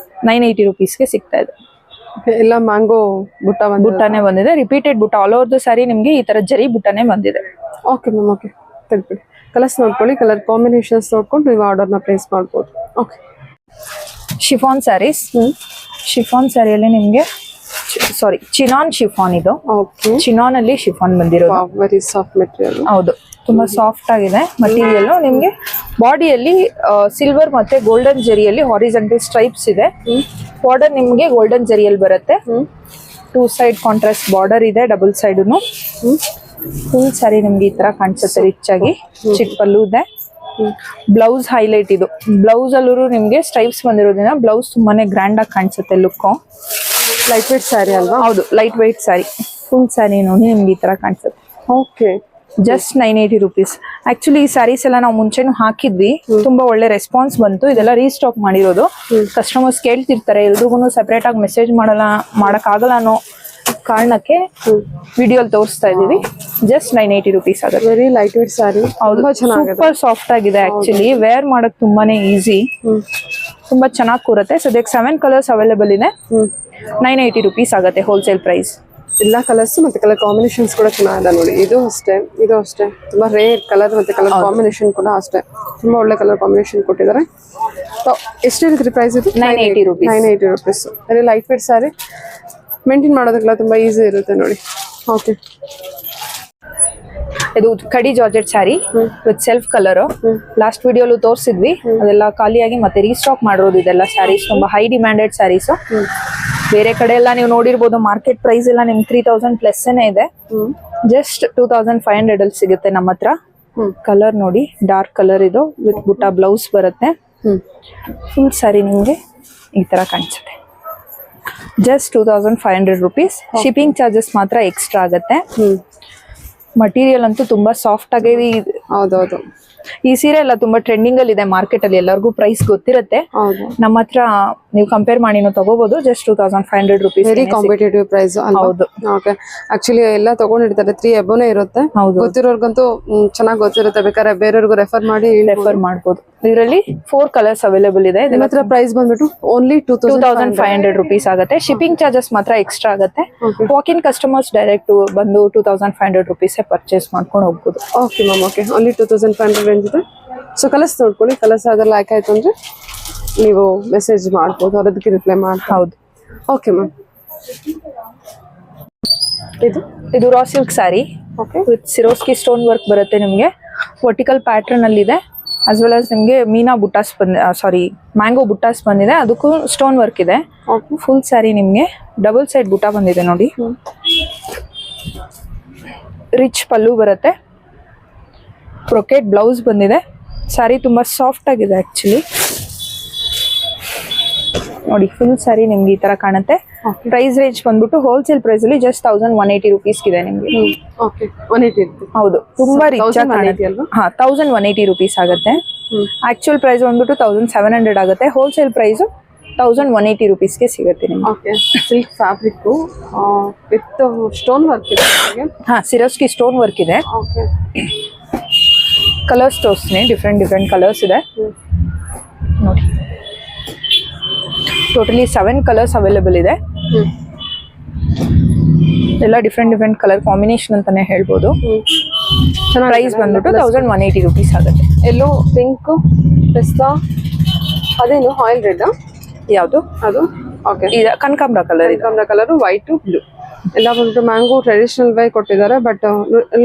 980 ರುಪೀಸ್ಗೆ ಸಿಗ್ತಾ ಇದೆ. ಎಲ್ಲ ಮ್ಯಾಂಗೋ ಬುಟ್ಟಾನೇ ಬಂದಿದೆ. ರಿಪೀಟೆಡ್ ಬುಟ್ಟ ಆಲ್ ಓವರ್ ದ ಸ್ಯಾರಿ ನಿಮಗೆ ಈ ತರ ಜರಿ ಬುಟ್ಟಾನೇ ಬಂದಿದೆ. ಓಕೆ ಮ್ಯಾಮ್, ಓಕೆ ತೆಗ್ಬಿಡಿ. ಕಲರ್ಸ್ ನೋಡ್ಕೊಳ್ಳಿ, ಕಲರ್ ಕಾಂಬಿನೇಷನ್ಸ್ ನೋಡ್ಕೊಂಡು ನೀವು ಆರ್ಡರ್ನ ಪ್ಲೇಸ್ ಮಾಡ್ಬೋದು. Okay, chiffon saris. ಶಿಫಾನ್ ಸ್ಯಾರಿಯಲ್ಲಿ ನಿಮಗೆ ಚಿನಾನ್ ಶಿಫಾನ್. ಇದು ಓಕೆ, ಚಿನಾನ್ ಅಲ್ಲಿ ಶಿಫಾನ್ ಬಂದಿರೋದು. Very soft material. ಹೌದು, ತುಂಬಾ ಸಾಫ್ಟ್ ಆಗಿದೆ ಮಟೀರಿಯಲ್. ನಿಮ್ಗೆ ಬಾಡಿಯಲ್ಲಿ ಸಿಲ್ವರ್ ಮತ್ತೆ ಗೋಲ್ಡನ್ ಜರಿಯಲ್ಲಿ ಹಾರಿಜಾಂಟಲ್ ಸ್ಟ್ರೈಪ್ಸ್ ಇದೆ. ಬಾರ್ಡರ್ ನಿಮ್ಗೆ ಗೋಲ್ಡನ್ ಜರಿಯಲ್ಲಿ ಬರುತ್ತೆ. 2 ಸೈಡ್ ಕಾಂಟ್ರಾಸ್ಟ್ ಬಾರ್ಡರ್ ಇದೆ, ಡಬಲ್ ಸೈಡ್ನು. ಫುಲ್ ಸ್ಯಾರಿ ನಿಮ್ಗೆ ಈ ತರ ಕಾಣಿಸುತ್ತೆ ರಿಚ್ ಆಗಿ. ಚಿಕ್ಕ ಪಲ್ಲು ಇದೆ. Blouse highlight. ಇದು ಬ್ಲೌಸ್ ಅಲ್ಲೂ ನಿಮ್ಗೆ ಸ್ಟ್ರೈಪ್ಸ್ ಬಂದಿರೋದ್ರಿಂದ ಬ್ಲೌಸ್ ತುಂಬಾನೇ ಗ್ರ್ಯಾಂಡ್ ಆಗಿ ಕಾಣಿಸುತ್ತೆ ಲುಕ್. ಲೈಟ್ ವೇಟ್ ಸ್ಯಾರಿ ಅಲ್ವಾ? ಹೌದು, light weight sari. Full sari ನೋಡಿ ನಿಮ್ಗೆ ಈ ತರ ಕಾಣಿಸುತ್ತೆ. Okay, just 980 rupees. ಆಕ್ಚುಲಿ ಈ ಸ್ಯಾರೀಸ್ ಎಲ್ಲ ನಾವು ಮುಂಚೆನೂ ಹಾಕಿದ್ವಿ, ತುಂಬಾ ಒಳ್ಳೆ ರೆಸ್ಪಾನ್ಸ್ ಬಂತು. ಇದೆಲ್ಲ ರೀಸ್ಟಾಕ್ ಮಾಡಿರೋದು. ಕಸ್ಟಮರ್ಸ್ ಕೇಳ್ತಿರ್ತಾರೆ, ಎಲ್ರಿಗೂ ಸೆಪರೇಟ್ ಆಗಿ ಮೆಸೇಜ್ ಮಾಡಕ್ ಆಗಲ್ಲ ಅನ್ನೋ ಕಾರಣಕ್ಕೆ ವಿಡಿಯೋಲ್ ತೋರಿಸ್ತಾ ಇದೀವಿ. ಜಸ್ಟ್ 980 rupees ಆಗುತ್ತೆ. ವೆರಿ ಲೈಟ್ ವೇಟ್ ಸ್ಯಾರಿ, ತುಂಬಾ ಚೆನ್ನಾಗಿದೆ. ಸೂಪರ್ ಸಾಫ್ಟ್ ಆಗಿದೆ ಆಕ್ಚುಲಿ, ವೇರ್ ಮಾಡಕ್ ತುಂಬಾನೇ ಈಸಿ, ತುಂಬಾ ಚೆನ್ನಾಗಿ ಕೂರುತ್ತೆ. ಸದ್ಯಕ್ಕೆ 7 ಕಲರ್ಸ್ ಅವೈಲೇಬಲ್ ಇದೆ. 980 rupees ಆಗುತ್ತೆ ಹೋಲ್ಸೇಲ್ ಪ್ರೈಸ್. ಎಲ್ಲ ಕಲರ್ಸ್ ಮತ್ತೆ ಕಲರ್ ಕಾಂಬಿನೇಷನ್ಸ್ ಕೂಡ ಚೆನ್ನಾಗಿದೆ ನೋಡಿ. ಇದು ಅಷ್ಟೇ ತುಂಬಾ ರೇರ್ ಕಲರ್ ಮತ್ತೆ ಕಲರ್ ಕಾಂಬಿನೇಷನ್ ಕೂಡ ಅಷ್ಟೇ ತುಂಬಾ ಒಳ್ಳೆ ಕಲರ್ ಕಾಂಬಿನೇಷನ್ ಕೊಟ್ಟಿದ್ದಾರೆ. ಎಷ್ಟಿರುತ್ತೆ ಪ್ರೈಸ್ ಇದು? 980 rupees. 980 rupees. Very light weight sari, maintain ಮಾಡೋದಕ್ಕೆಲ್ಲ ತುಂಬಾ ಈಸಿ ಇರುತ್ತೆ ನೋಡಿ. ಓಕೆ, ಇದು ಕಡಿ georgette sari with self colour. Last ವಿಡಿಯೋಲು ತೋರಿಸಿದ್ವಿ, ಅದೆಲ್ಲ ಖಾಲಿಯಾಗಿ ಮತ್ತೆ ರೀಸ್ಟಾಕ್ ಮಾಡಿರೋದು ಇದೆಲ್ಲ ಸ್ಯಾರೀಸ್. ತುಂಬಾ ಹೈ ಡಿಮ್ಯಾಂಡೆಡ್ ಸ್ಯಾರೀಸ್. ಬೇರೆ ಕಡೆ ಎಲ್ಲ ನೀವು ನೋಡಿರ್ಬೋದು, ಮಾರ್ಕೆಟ್ ಪ್ರೈಸ್ ಎಲ್ಲ ನಿಮ್ಗೆ 3000 ಪ್ಲಸ್ ಇದೆ. ಜಸ್ಟ್ 2500 ಅಲ್ಲಿ ಸಿಗುತ್ತೆ ನಮ್ಮ ಹತ್ರ. ಕಲರ್ ನೋಡಿ, ಡಾರ್ಕ್ ಕಲರ್ ಇದು ವಿತ್ ಬುಟ್ಟ ಬ್ಲೌಸ್ ಬರುತ್ತೆ. ಫುಲ್ ಸ್ಯಾರಿ ನಿಮ್ಗೆ ಈ ತರ ಕಾಣಿಸುತ್ತೆ. Just 2500 rupees. ಶಿಪ್ಪಿಂಗ್ ಚಾರ್ಜಸ್ ಮಾತ್ರ ಎಕ್ಸ್ಟ್ರಾ ಆಗುತ್ತೆ. ಮಟೀರಿಯಲ್ ಅಂತೂ ತುಂಬಾ ಸಾಫ್ಟ್ ಆಗಿ. ಹೌದೌದು, ಈ ಸೀರೆ ಎಲ್ಲ ತುಂಬಾ ಟ್ರೆಂಡಿಂಗ್ ಅಲ್ಲಿ ಇದೆ ಮಾರ್ಕೆಟ್ ಅಲ್ಲಿ, ಎಲ್ಲರಿಗೂ ಪ್ರೈಸ್ ಗೊತ್ತಿರುತ್ತೆ. ನಮ್ಮ ಹತ್ರ ನೀವು ಕಂಪೇರ್ ಮಾಡಿ ತಗೋಬಹುದು. Just 2500 rupees. Very competitive price. ಹೌದು. ಓಕೆ, ಆಕ್ಚುಲಿ ಎಲ್ಲ ತಗೊಂಡಿರ್ತಾರೆ, 3 above ಇರುತ್ತೆ. ಗೊತ್ತಿರೋರ್ಗಂತೂ ಚೆನ್ನಾಗಿ ಗೊತ್ತಿರುತ್ತೆ, ಬೇಕಾದ್ರೆ ಬೇರೆಯವ್ರಿಗೂ ರೆಫರ್ ಮಾಡ್ಬೋದು. ಇದರಲ್ಲಿ 4 ಕಲರ್ಸ್ ಅವೈಲೇಬಲ್ ಇದೆ. ನಿಮ್ಮ ಹತ್ರ ಪ್ರೈಸ್ ಬಂದ್ಬಿಟ್ಟು ಓನ್ಲಿ 2500 rupees ಆಗುತ್ತೆ. ಶಿಪ್ಪಿಂಗ್ ಚಾರ್ಜಸ್ ಮಾತ್ರ ಎಕ್ಸ್ಟ್ರಾ ಆಗುತ್ತೆ. ವಾಕ್ ಇನ್ ಕಸ್ಟಮರ್ಸ್ ಡೈರೆಕ್ಟ್ ಬಂದು 2500 rupees ಪರ್ಚೇಸ್ ಮಾಡ್ಕೊಂಡು ಹೋಗ್ಬೋದು. Okay ma'am, okay, only 2500 range ಇದೆ. ಸೊ ಕಲರ್ಸ್ ನೋಡ್ಕೊಳ್ಳಿ, ಕಲರ್ಸ್ ಯಾವ್ದೆಲ್ಲ ಲೈಕ್ ಆಯ್ತು ಅಂದ್ರೆ ನೀವು ಮೆಸೇಜ್ ಮಾಡ್ಬೋದು, ಅದಕ್ಕೆ ರಿಪ್ಲೈ ಮಾಡಿ. ಹೌದು. ಓಕೆ ಮ್ಯಾಮ್, ಇದು raw silk sari with ಸಿರೋಸ್ಕಿ stone work ಬರುತ್ತೆ ನಿಮ್ಗೆ. ವರ್ಟಿಕಲ್ ಪ್ಯಾಟರ್ನ್ ಅಲ್ಲಿ ಇದೆ. ಆಸ್ ವೆಲ್ ಆಸ್ ನಿಮ್ಗೆ ಮೀನಾ ಬುಟ್ಟಾಸ್ ಮ್ಯಾಂಗೋ ಬುಟ್ಟಾಸ್ ಬಂದಿದೆ, ಅದಕ್ಕೂ ಸ್ಟೋನ್ ವರ್ಕ್ ಇದೆ. ಫುಲ್ ಸ್ಯಾರಿ ನಿಮ್ಗೆ ಡಬಲ್ ಸೈಡ್ ಬುಟ್ಟ ಬಂದಿದೆ ನೋಡಿ. ರಿಚ್ ಪಲ್ಲು ಬರುತ್ತೆ. ಬ್ರೊಕೆಟ್ ಬ್ಲೌಸ್ ಬಂದಿದೆ. ಸ್ಯಾರಿ ತುಂಬಾ ಸಾಫ್ಟ್ ಆಗಿದೆ ಆಕ್ಚುಲಿ ನೋಡಿ. ಫುಲ್ ಸ್ಯಾರಿ ನಿಮ್ಗೆ ಈ ತರ ಕಾಣುತ್ತೆ. ಪ್ರೈಸ್ ರೇಂಜ್ ಬಂದ್ಬಿಟ್ಟು ಹೋಲ್ಸೇಲ್ ಪ್ರೈಸ್ ಅಲ್ಲಿ ಜಸ್ಟ್ 1180 rupees ಇದೆ ನಿಮ್ಗೆ. ಓಕೆ, 180. ಹೌದು, ತುಂಬಾ ರಿಚ್ ಆಗಿ ಕಾಣುತ್ತೆ. 1180 rupees ಆಗುತ್ತೆ. ಆಕ್ಚುಯಲ್ ಪ್ರೈಸ್ ಬಂದ್ಬಿಟ್ಟು 1700 ಆಗುತ್ತೆ. ಹೋಲ್ಸೇಲ್ ಪ್ರೈಸ್ 1180 rupees ಗೆ ಸಿಗುತ್ತೆ ನಿಮ್ಗೆ. Okay, silk fabric with stone work ಇದೆ. ಸಿರೋಸ್ಕಿ ಸ್ಟೋನ್ ವರ್ಕ್ ಇದೆ. ಓಕೆ, ಕಲರ್ಸ್ ತೋರಿಸ್ತೀನಿ. ಡಿಫ್ರೆಂಟ್ ಕಲರ್ಸ್ ಇದೆ ನೋಡಿ. ಟೋಟಲಿ 7 ಕಲರ್ಸ್ ಅವೈಲೇಬಲ್ ಇದೆ. ಎಲ್ಲ ಡಿಫ್ರೆಂಟ್ ಕಲರ್ ಕಾಂಬಿನೇಷನ್ ಅಂತಾನೆ ಹೇಳ್ಬೋದು. ಪ್ರೈಸ್ ಬಂದ್ಬಿಟ್ಟು 1180 rupees ಆಗುತ್ತೆ. ಎಲ್ಲೋ, ಪಿಂಕ್, ಪಿಸ್ತಾ, ಅದೇನು ಆಯಿಲ್ ರೆಡ್ ಯಾವುದು ಅದು? ಓಕೆ, ಇದು ಕನಕಾಂಬರ ಕಲರ್. ಕನಕಾಂಬರ ಕಲರ್, ವೈಟ್, ಬ್ಲೂ ಎಲ್ಲ ಬಂದ್ಬಿಟ್ಟು ಮ್ಯಾಂಗೋ ಟ್ರೆಡಿಷನಲ್ ವೈ ಕೊಟ್ಟಿದ್ದಾರೆ. ಬಟ್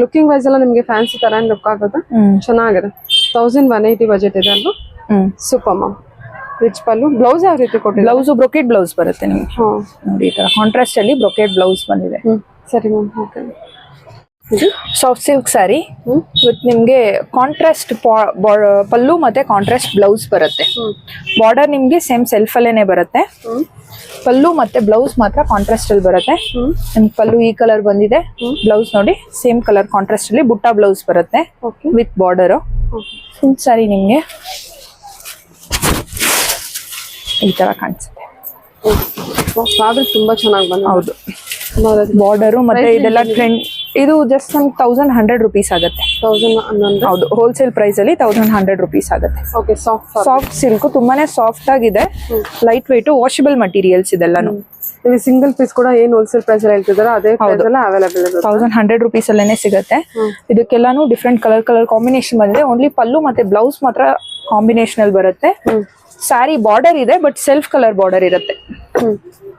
ಲುಕಿಂಗ್ ವೈಸ್ ಎಲ್ಲ ನಿಮ್ಗೆ ಫ್ಯಾನ್ಸಿ ತರ ಲುಕ್ ಆಗುತ್ತೆ. ಚೆನ್ನಾಗಿದೆ. 1180 ಬಜೆಟ್ ಇದೆ ಅಲ್ವಾ? Super ma'am. ರಿಚ್ ಪಲ್ಲು. ಬ್ಲೌಸ್ ಯಾವ ರೀತಿ ಕೊಟ್ಟಿದ್ದಾರೆ? ಬ್ಲೌಸ್ ಬ್ರೊಕೆಟ್ ಬ್ಲೌಸ್ ಬರುತ್ತೆ ನಿಮ್ಗೆ ನೋಡಿ. ಈ ತರ ಕಾಂಟ್ರಾಸ್ಟ್ ಅಲ್ಲಿ ಬ್ರೊಕೆಟ್ ಬ್ಲೌಸ್ ಬಂದಿದೆ. ಸರಿ ma'am. Okay, soft silk sari with ನಿಮ್ಗೆ ಕಾಂಟ್ರಾಸ್ಟ್ ಪಲ್ಲು ಮತ್ತೆ ಕಾಂಟ್ರಾಸ್ಟ್ ಬ್ಲೌಸ್ ಬರುತ್ತೆ. ಬಾರ್ಡರ್ ನಿಮ್ಗೆ ಸೇಮ್ ಸೆಲ್ಫ್ ಅಲ್ಲೇನೆ ಬರುತ್ತೆ. ಪಲ್ಲು ಮತ್ತೆ ಬ್ಲೌಸ್ ಮಾತ್ರ ಕಾಂಟ್ರಾಸ್ಟ್ ಅಲ್ಲಿ ಬರುತ್ತೆ. ನಿಮ್ಗೆ ಪಲ್ಲು ಈ ಕಲರ್ ಬಂದಿದೆ. ಬ್ಲೌಸ್ ನೋಡಿ ಸೇಮ್ ಕಲರ್ ಕಾಂಟ್ರಾಸ್ಟ್ ಅಲ್ಲಿ ಬುಟ್ಟ ಬ್ಲೌಸ್ ಬರುತ್ತೆ ವಿತ್ ಬಾರ್ಡರ್. ಫುಲ್ ಸ್ಯಾರಿ ನಿಮ್ಗೆ ಈ ತರ ಕಾಣಿಸುತ್ತೆ. ಫ್ಯಾಬ್ರಿಕ್ ತುಂಬಾ ಚೆನ್ನಾಗಿ ಬಂದಿದೆ. ಹೌದು, ಬಾರ್ಡರು ಮತ್ತೆ ಇದೆಲ್ಲ ಟ್ರೆಂಡ್. ಇದು ಜಸ್ಟ್ ನಮ್ಗೆ 1100 rupees ಆಗುತ್ತೆ. 1100. ಹೌದು, ಹೋಲ್ಸೇಲ್ ಪ್ರೈಸ್ ಅಲ್ಲಿ 1100 rupees ಆಗುತ್ತೆ. ಓಕೆ, ಸಾಫ್ಟ್ ಸಿಲ್ಕ್ ತುಂಬಾನೇ ಸಾಫ್ಟ್ ಆಗಿದೆ. ಲೈಟ್ ವೆಯ್ಟ್, ವಾಷಬಲ್ ಮಟೀರಿಯಲ್ಸ್ ಇದೆಲ್ಲಾನು. ಇಲ್ಲಿ ಸಿಂಗಲ್ ಪೀಸ್ ಕೂಡ ಏನ್ ಹೋಲ್ಸೇಲ್ ಪ್ರೈಸ್ ಅಲ್ಲಿ ಹೇಳ್ತಿದಾರೆ ಅದೇ ಪ್ರೈಸ್ ಎಲ್ಲ ಅವೈಲೇಬಲ್ ಇದೆ. 1100 rupees ಅಲ್ಲೇನೆ ಸಿಗುತ್ತೆ. ಇದಕ್ಕೆಲ್ಲಾನು ಡಿಫ್ರೆಂಟ್ ಕಲರ್ ಕಾಂಬಿನೇಷನ್ ಬಂದಿದೆ. ಓನ್ಲಿ ಪಲ್ಲು ಮತ್ತೆ ಬ್ಲೌಸ್ ಮಾತ್ರ ಕಾಂಬಿನೇಷನ್ ಅಲ್ಲಿ ಬರುತ್ತೆ. ಸ್ಯಾರಿ ಬಾರ್ಡರ್ ಇದೆ, ಬಟ್ ಸೆಲ್ಫ್ ಕಲರ್ ಬಾರ್ಡರ್ ಇರುತ್ತೆ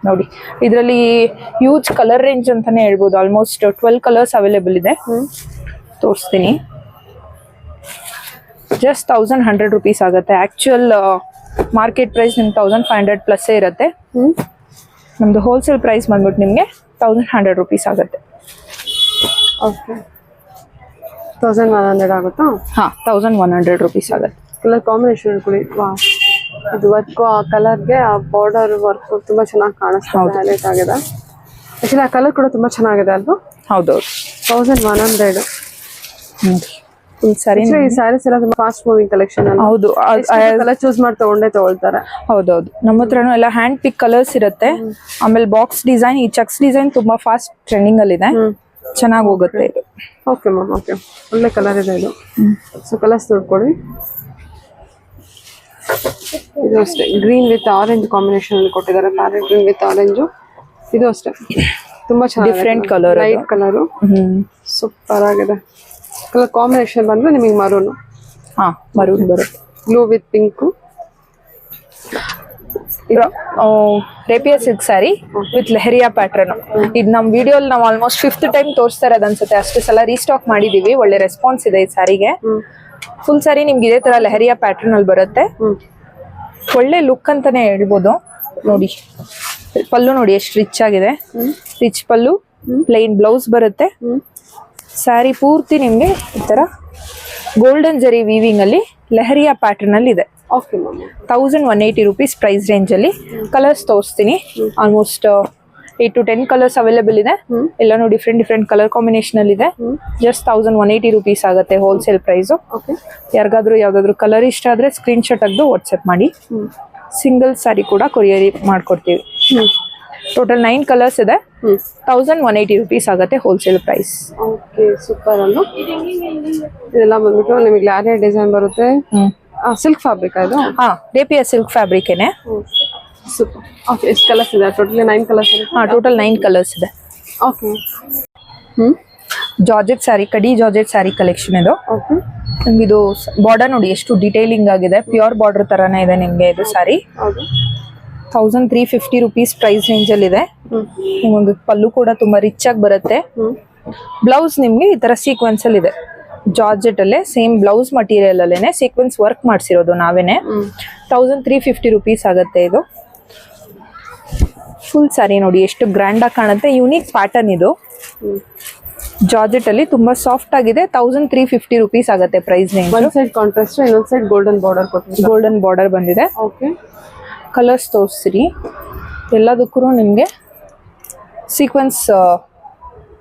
ನೋಡಿ. ಇದರಲ್ಲಿ ಹ್ಯೂಜ್ ಕಲರ್ ರೇಂಜ್ ಅಂತಾನೆ ಹೇಳ್ಬೋದು. ಆಲ್ಮೋಸ್ಟ್ 12 ಕಲರ್ಸ್ ಅವೈಲೇಬಲ್ ಇದೆ. ತೋರಿಸ್ತೀನಿ. ಜಸ್ಟ್ 1100 rupees ಆಗುತ್ತೆ. ಆಕ್ಚುಯಲ್ ಮಾರ್ಕೆಟ್ ಪ್ರೈಸ್ ನಿಮ್ಗೆ 1500 ಪ್ಲಸ್ ಇರುತ್ತೆ. ನಮ್ದು ಹೋಲ್ಸೇಲ್ ಪ್ರೈಸ್ ಬಂದ್ಬಿಟ್ಟು ನಿಮ್ಗೆ 1100 rupees ಆಗುತ್ತೆ. ಓಕೆ, 1100 ಆಗುತ್ತಾ? 1100 rupees ಆಗುತ್ತೆ. ಕಲರ್ ಕಾಂಬಿನೇಷನ್ ಕೊಡಿ. ಇದು ವರ್ಕ್, ಆ ಕಲರ್ಗೆ ಆ ಬಾರ್ಡರ್ ವರ್ಕ್ ತುಂಬಾ ಚೆನ್ನಾಗಿ ಕಾಣಿಸ್ತಾ ಇದೆ, ಹೈಲೈಟ್ ಆಗಿದೆ. ಆಕ್ಚುಲಿ ಆ ಕಲರ್ ಕೂಡ ತುಂಬಾ ಚೆನ್ನಾಗಿದೆ ಅಲ್ವಾ? ಹೌದೌದು. 1100. ಫುಲ್ ಸ್ಯಾರಿ. ಈ ಸ್ಯಾರೀಸ್ ಎಲ್ಲ ತುಂಬಾ ಫಾಸ್ಟ್ ಮೂವಿಂಗ್ ಕಲೆಕ್ಷನ್. ಹೌದು, ಕಲರ್ ಚೂಸ್ ಮಾಡಿ ತಗೊಳ್ತಾರೆ. ಹೌದೌದು, ನಮ್ಮ ಹತ್ರನೂ ಎಲ್ಲ ಹ್ಯಾಂಡ್ ಪಿಕ್ ಕಲರ್ಸ್ ಇರುತ್ತೆ. ಆಮೇಲೆ ಬಾಕ್ಸ್ ಡಿಸೈನ್, ಈ ಚೆಕ್ಸ್ ಡಿಸೈನ್ ತುಂಬಾ ಫಾಸ್ಟ್ ಟ್ರೆಂಡಿಂಗ್ ಅಲ್ಲಿ ಇದೆ, ಚೆನ್ನಾಗಿ ಹೋಗುತ್ತೆ ಇದು. ಓಕೆ ಮ್ಯಾಮ್, ಓಕೆ, ಒಳ್ಳೆ ಕಲರ್ ಇದೆ ಇದು. ಸೊ ಕಲರ್ಸ್ ನೋಡ್ಕೊಳ್ಳಿ. ಇದು ಅಷ್ಟೇ ಗ್ರೀನ್ ವಿತ್ ಆರೆಂಜ್ ಕಾಂಬಿನೇಷನ್ ಅಲ್ಲಿ ಕೊಟ್ಟಿದ್ದಾರೆ. Parrot green with orange. ಇದು ಅಷ್ಟೇ ತುಂಬಾ ಚೆನ್ನಾಗಿ different colour, light colour, super ಆಗಿದೆ. ಕಲರ್ ಕಾಂಬಿನೇಷನ್ ಬಂದ್ರೆ ನಿಮಗೆ ಮರೂನ್, ಮರೂನ್ ಬರುತ್ತೆ. Blue with pink. Rapier silk sari with lehariya pattern. ಇದು ನಮ್ಮ ವಿಡಿಯೋಲಿ ನಾವು ಆಲ್ಮೋಸ್ಟ್ 5th ಟೈಮ್ ತೋರಿಸ್ತಾ ಇರೋದು ಅನ್ಸುತ್ತೆ. ಅಷ್ಟು ಸಲ ರೀಸ್ಟಾಕ್ ಮಾಡಿದೀವಿ, ಒಳ್ಳೆ ರೆಸ್ಪಾನ್ಸ್ ಇದೆ ಈ ಸ್ಯಾರಿಗೆ. ಫುಲ್ ಸ್ಯಾರಿ ನಿಮ್ಗೆ ಇದೇ ತರ ಲೆಹರಿಯಾ ಪ್ಯಾಟರ್ನ್ ಅಲ್ಲಿ ಬರುತ್ತೆ. ಒಳ್ಳೆ ಲುಕ್ ಅಂತಾನೆ ಹೇಳ್ಬೋದು. ನೋಡಿ ಪಲ್ಲು ನೋಡಿ ಎಷ್ಟು ರಿಚ್ ಆಗಿದೆ. ರಿಚ್ ಪಲ್ಲು, ಪ್ಲೈನ್ ಬ್ಲೌಸ್ ಬರುತ್ತೆ. ಸ್ಯಾರಿ ಪೂರ್ತಿ ನಿಮ್ಗೆ ಈ ತರ ಗೋಲ್ಡನ್ ಜರಿ ವೀವಿಂಗ್ ಅಲ್ಲಿ ಲೆಹರಿಯಾ ಪ್ಯಾಟರ್ನ್ ಅಲ್ಲಿ ಇದೆ. 1180 rupees ಪ್ರೈಸ್ ರೇಂಜ್ ಅಲ್ಲಿ. ಕಲರ್ಸ್ ತೋರಿಸ್ತೀನಿ. ಆಲ್ಮೋಸ್ಟ್ 8 to 10 ಕಲರ್ಸ್ ಅವೈಲೇಬಲ್ ಇದೆ. ಎಲ್ಲಾನು ಡಿಫ್ರೆಂಟ್ ಕಲರ್ ಕಾಂಬಿನೇಷನ್ ಅಲ್ಲಿ ಇದೆ. ಜಸ್ಟ್ 1180 rupees ಆಗುತ್ತೆ ಹೋಲ್ಸೇಲ್ ಪ್ರೈಸ್. ಯಾರಿಗಾದ್ರೂ ಯಾವ್ದಾದ್ರು ಕಲರ್ ಇಷ್ಟ ಆದ್ರೆ ಸ್ಕ್ರೀನ್ ಶಾಟ್ ತೆಗೆದು ವಾಟ್ಸ್ಆಪ್ ಮಾಡಿ. ಸಿಂಗಲ್ ಸ್ಯಾರಿ ಕೂಡ ಕೊರಿಯರ್ ಮಾಡ್ಕೊಡ್ತೀವಿ. ಟೋಟಲ್ 9 ಕಲರ್ಸ್ ಇದೆ. 1180 rupees ಆಗುತ್ತೆ ಹೋಲ್ಸೇಲ್ ಪ್ರೈಸ್. ಓಕೆ, ಸೂಪರ್ ಅನ್ನು. ಇದೆಲ್ಲ ಬಂದ್ಬಿಟ್ಟು ನಿಮಗೆ ಲಾರಿಯಾ ಡಿಸೈನ್ ಬರುತ್ತೆ. ಸಿಲ್ಕ್ ಫ್ಯಾಬ್ರಿಕ್ ಇದು? ರೇಪಿಯಾ ಸಿಲ್ಕ್ ಫ್ಯಾಬ್ರಿಕ್ ಏನೆ. ಸೂಪರ್. ಓಕೆ, ಎಷ್ಟು ಕಲರ್ಸ್ ಇದೆ? ಟೋಟಲಿ 9 ಕಲರ್ಸ್ ಇದೆ. ಟೋಟಲ್ 9 ಕಲರ್ಸ್ ಇದೆ. ಓಕೆ. ಜಾರ್ಜೆಟ್ ಸ್ಯಾರಿ, ಕಡಿ ಜಾರ್ಜೆಟ್ ಸ್ಯಾರಿ ಕಲೆಕ್ಷನ್ ಇದು. ಓಕೆ. ನಿಮ್ಗೆ ಇದು ಬಾರ್ಡರ್ ನೋಡಿ ಎಷ್ಟು ಡಿಟೇಲಿಂಗ್ ಆಗಿದೆ. ಪ್ಯೂರ್ ಬಾರ್ಡರ್ ತರಾನೇ ಇದೆ ನಿಮ್ಗೆ ಇದು ಸ್ಯಾರಿ. 1350 rupees ಪ್ರೈಸ್ ರೇಂಜ್ ಅಲ್ಲಿ ಇದೆ. ನಿಮಗೆ ಪಲ್ಲು ಕೂಡ ತುಂಬಾ ರಿಚ್ ಆಗಿ ಬರುತ್ತೆ. ಬ್ಲೌಸ್ ನಿಮ್ಗೆ ಈ ತರ ಸೀಕ್ವೆನ್ಸ್ ಅಲ್ಲಿ ಇದೆ. ಜಾರ್ಜೆಟ್ ಅಲ್ಲೇ ಸೇಮ್ ಬ್ಲೌಸ್ ಮಟೀರಿಯಲ್ ಅಲ್ಲೇನೆ ಸೀಕ್ವೆನ್ಸ್ ವರ್ಕ್ ಮಾಡಿಸಿರೋದು ನಾವೇನೆ. 1350 rupees ಆಗುತ್ತೆ ಇದು. ಫುಲ್ ಸ್ಯಾರಿ ನೋಡಿ ಎಷ್ಟು ಗ್ರ್ಯಾಂಡ್ ಆಗಿ ಕಾಣುತ್ತೆ. ಯೂನಿಕ್ ಪ್ಯಾಟರ್ನ್ ಇದು. ಜಾರ್ಜೆಟ್ ಅಲ್ಲಿ ತುಂಬಾ ಸಾಫ್ಟ್ ಆಗಿದೆ. 1350 rupees ಆಗುತ್ತೆ price range. One side contrast, ಇನ್ನೊಂದ್ ಸೈಡ್ ಗೋಲ್ಡನ್ ಬಾರ್ಡರ್ ಕೊಟ್ಟಿದ್ದಾರೆ. ಗೋಲ್ಡನ್ ಬಾರ್ಡರ್ ಬಂದಿದೆ. ಓಕೆ. ಕಲರ್ಸ್ ತೋರಿಸ್ರಿ. ಎಲ್ಲದಕ್ಕೂ ನಿಮ್ಗೆ ಸೀಕ್ವೆನ್ಸ್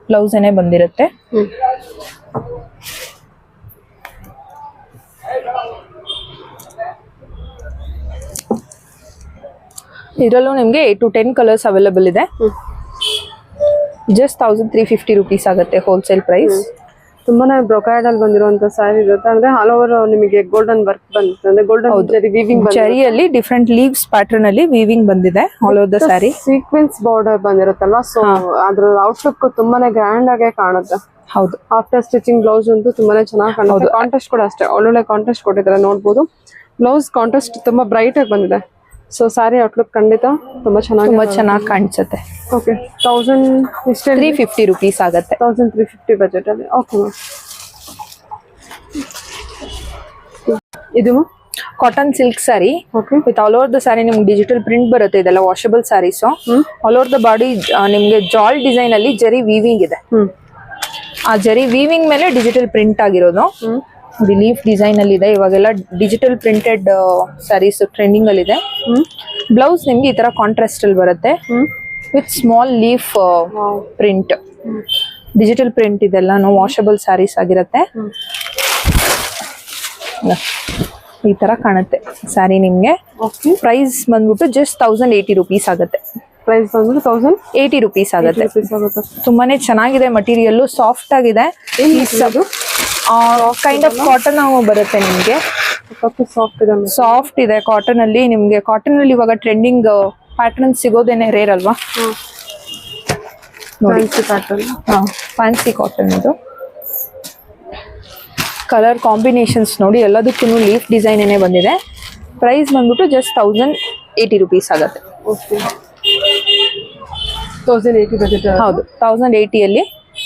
ಬ್ಲೌಸ್ ಏನೇ ಬಂದಿರುತ್ತೆ. ಇದರಲ್ಲೂ ನಿಮ್ಗೆ 8 to 10 ಕಲರ್ಸ್ ಅವೈಲೇಬಲ್ ಇದೆ. ಜಸ್ಟ್ 1350 rupees ಆಗುತ್ತೆ ಹೋಲ್ಸೇಲ್ ಪ್ರೈಸ್. ತುಂಬಾನೇ ಬ್ರೊಕೈಡ್ ಅಲ್ಲಿ ಬಂದಿರುವಂತ ಸ್ಯಾರಿ ಇರುತ್ತೆ. ಅಂದ್ರೆ ಆಲ್ ಓವರ್ ನಿಮಗೆ ಗೋಲ್ಡನ್ ವರ್ಕ್ ಬಂದಿದೆ. ಅಂದ್ರೆ ಗೋಲ್ಡನ್ ಜರಿ ವೀವಿಂಗ್ ಜರಿಯಲ್ಲಿ ಡಿಫ್ರೆಂಟ್ ಲೀವ್ಸ್ ಪ್ಯಾಟರ್ನ್ ಅಲ್ಲಿ ವೀವಿಂಗ್ ಬಂದಿದೆ all over the sari. Sequence border ಬಂದಿರುತ್ತಲ್ವಾ, ಸೊ ಅದ್ರ ಔಟ್ಲುಕ್ ತುಂಬಾನೇ ಗ್ರ್ಯಾಂಡ್ ಆಗಿ ಕಾಣುತ್ತೆ. ಹೌದು. ಆಫ್ಟರ್ ಸ್ಟಿಚಿಂಗ್ ಬ್ಲೌಸ್ ಅಂತೂ ತುಂಬಾನೇ ಚೆನ್ನಾಗಿ ಕಾಣುತ್ತೆ. ಕಾಂಟ್ರಾಸ್ಟ್ ಕೂಡ ಅಷ್ಟೇ ಒಳ್ಳೊಳ್ಳೆ ಕಾಂಟ್ರಾಸ್ಟ್ ಕೊಟ್ಟಿದ್ದಾರೆ, ನೋಡ್ಬೋದು. ಬ್ಲೌಸ್ ಕಾಂಟ್ರಾಸ್ಟ್ ತುಂಬಾ ಬ್ರೈಟ್ ಆಗಿ ಬಂದಿದೆ. ಸೊ ಸ್ಯಾರಿ ಔಟ್ಲುಕ್ ಖಂಡಿತ ತುಂಬಾ ಚೆನ್ನಾಗಿ ಕಾಣಿಸುತ್ತೆ. ಓಕೆ. 1350 rupees ಆಗುತ್ತೆ. 1350 ಬಜೆಟ್ ಅಲ್ಲಿ. Okay ma'am. ಇದು cotton silk sari with all over the sari ನಿಮ್ಗೆ ಡಿಜಿಟಲ್ ಪ್ರಿಂಟ್ ಬರುತ್ತೆ. ಇದೆಲ್ಲ washable saris. All over the body ನಿಮ್ಗೆ ಜಾಲ್ ಡಿಸೈನ್ ಅಲ್ಲಿ ಜರಿ ವೀವಿಂಗ್ ಇದೆ. ಆ ಜರಿ ವೀವಿಂಗ್ ಮೇಲೆ ಡಿಜಿಟಲ್ ಪ್ರಿಂಟ್ ಆಗಿರೋದು. ಲೀಫ್ ಡಿಸೈನ್ ಅಲ್ಲಿ ಇದೆ. ಇವಾಗೆಲ್ಲ ಡಿಜಿಟಲ್ ಪ್ರಿಂಟೆಡ್ ಸ್ಯಾರೀಸ್ ಟ್ರೆಂಡಿಂಗ್ ಅಲ್ಲಿ ಇದೆ. ಬ್ಲೌಸ್ ನಿಮ್ಗೆ ಈ ತರ ಕಾಂಟ್ರಾಸ್ಟ್ ಅಲ್ಲಿ ಬರುತ್ತೆ with small leaf print. Digital print ಇದೆಲ್ಲ ವಾಷಬಲ್ ಸ್ಯಾರೀಸ್ ಆಗಿರುತ್ತೆ. ಈ ತರ ಕಾಣುತ್ತೆ ಸ್ಯಾರಿ ನಿಮ್ಗೆ. ಪ್ರೈಸ್ ಬಂದ್ಬಿಟ್ಟು ಜಸ್ಟ್ 1080 rupees ಆಗುತ್ತೆ. ಪ್ರೈಸ್ ಬಂದ್ಬಿಟ್ಟು 1080 rupees ಆಗುತ್ತೆ. ತುಂಬಾನೇ ಚೆನ್ನಾಗಿದೆ. ಮಟೀರಿಯಲ್ ಸಾಫ್ಟ್ ಆಗಿದೆ. ಕೈಂಡ್ ಆಫ್ ಕಾಟನ್ ಬರುತ್ತೆ ನಿಮ್ಗೆ. ಸಾಫ್ಟ್ ಇದೆ ಕಾಟನ್ ಅಲ್ಲಿ. ನಿಮ್ಗೆ ಕಾಟನ್ ಅಲ್ಲಿ ಇವಾಗ ಟ್ರೆಂಡಿಂಗ್ ಪ್ಯಾಟರ್ನ್ ಸಿಗೋದೇನೆ ರೇರ್ ಅಲ್ವಾ. ಫ್ಯಾನ್ಸಿ ಕಾಟನ್ ಇದು. ಕಲರ್ ಕಾಂಬಿನೇಷನ್ಸ್ ನೋಡಿ ಎಲ್ಲದಕ್ಕೂ ಲೀಫ್ ಡಿಸೈನ್ ಏನೇ ಬಂದಿದೆ. ಪ್ರೈಸ್ ಬಂದ್ಬಿಟ್ಟು ಜಸ್ಟ್ 1080 rupees ಆಗುತ್ತೆ. ಹೌದು, 1080 ಅಲ್ಲಿ.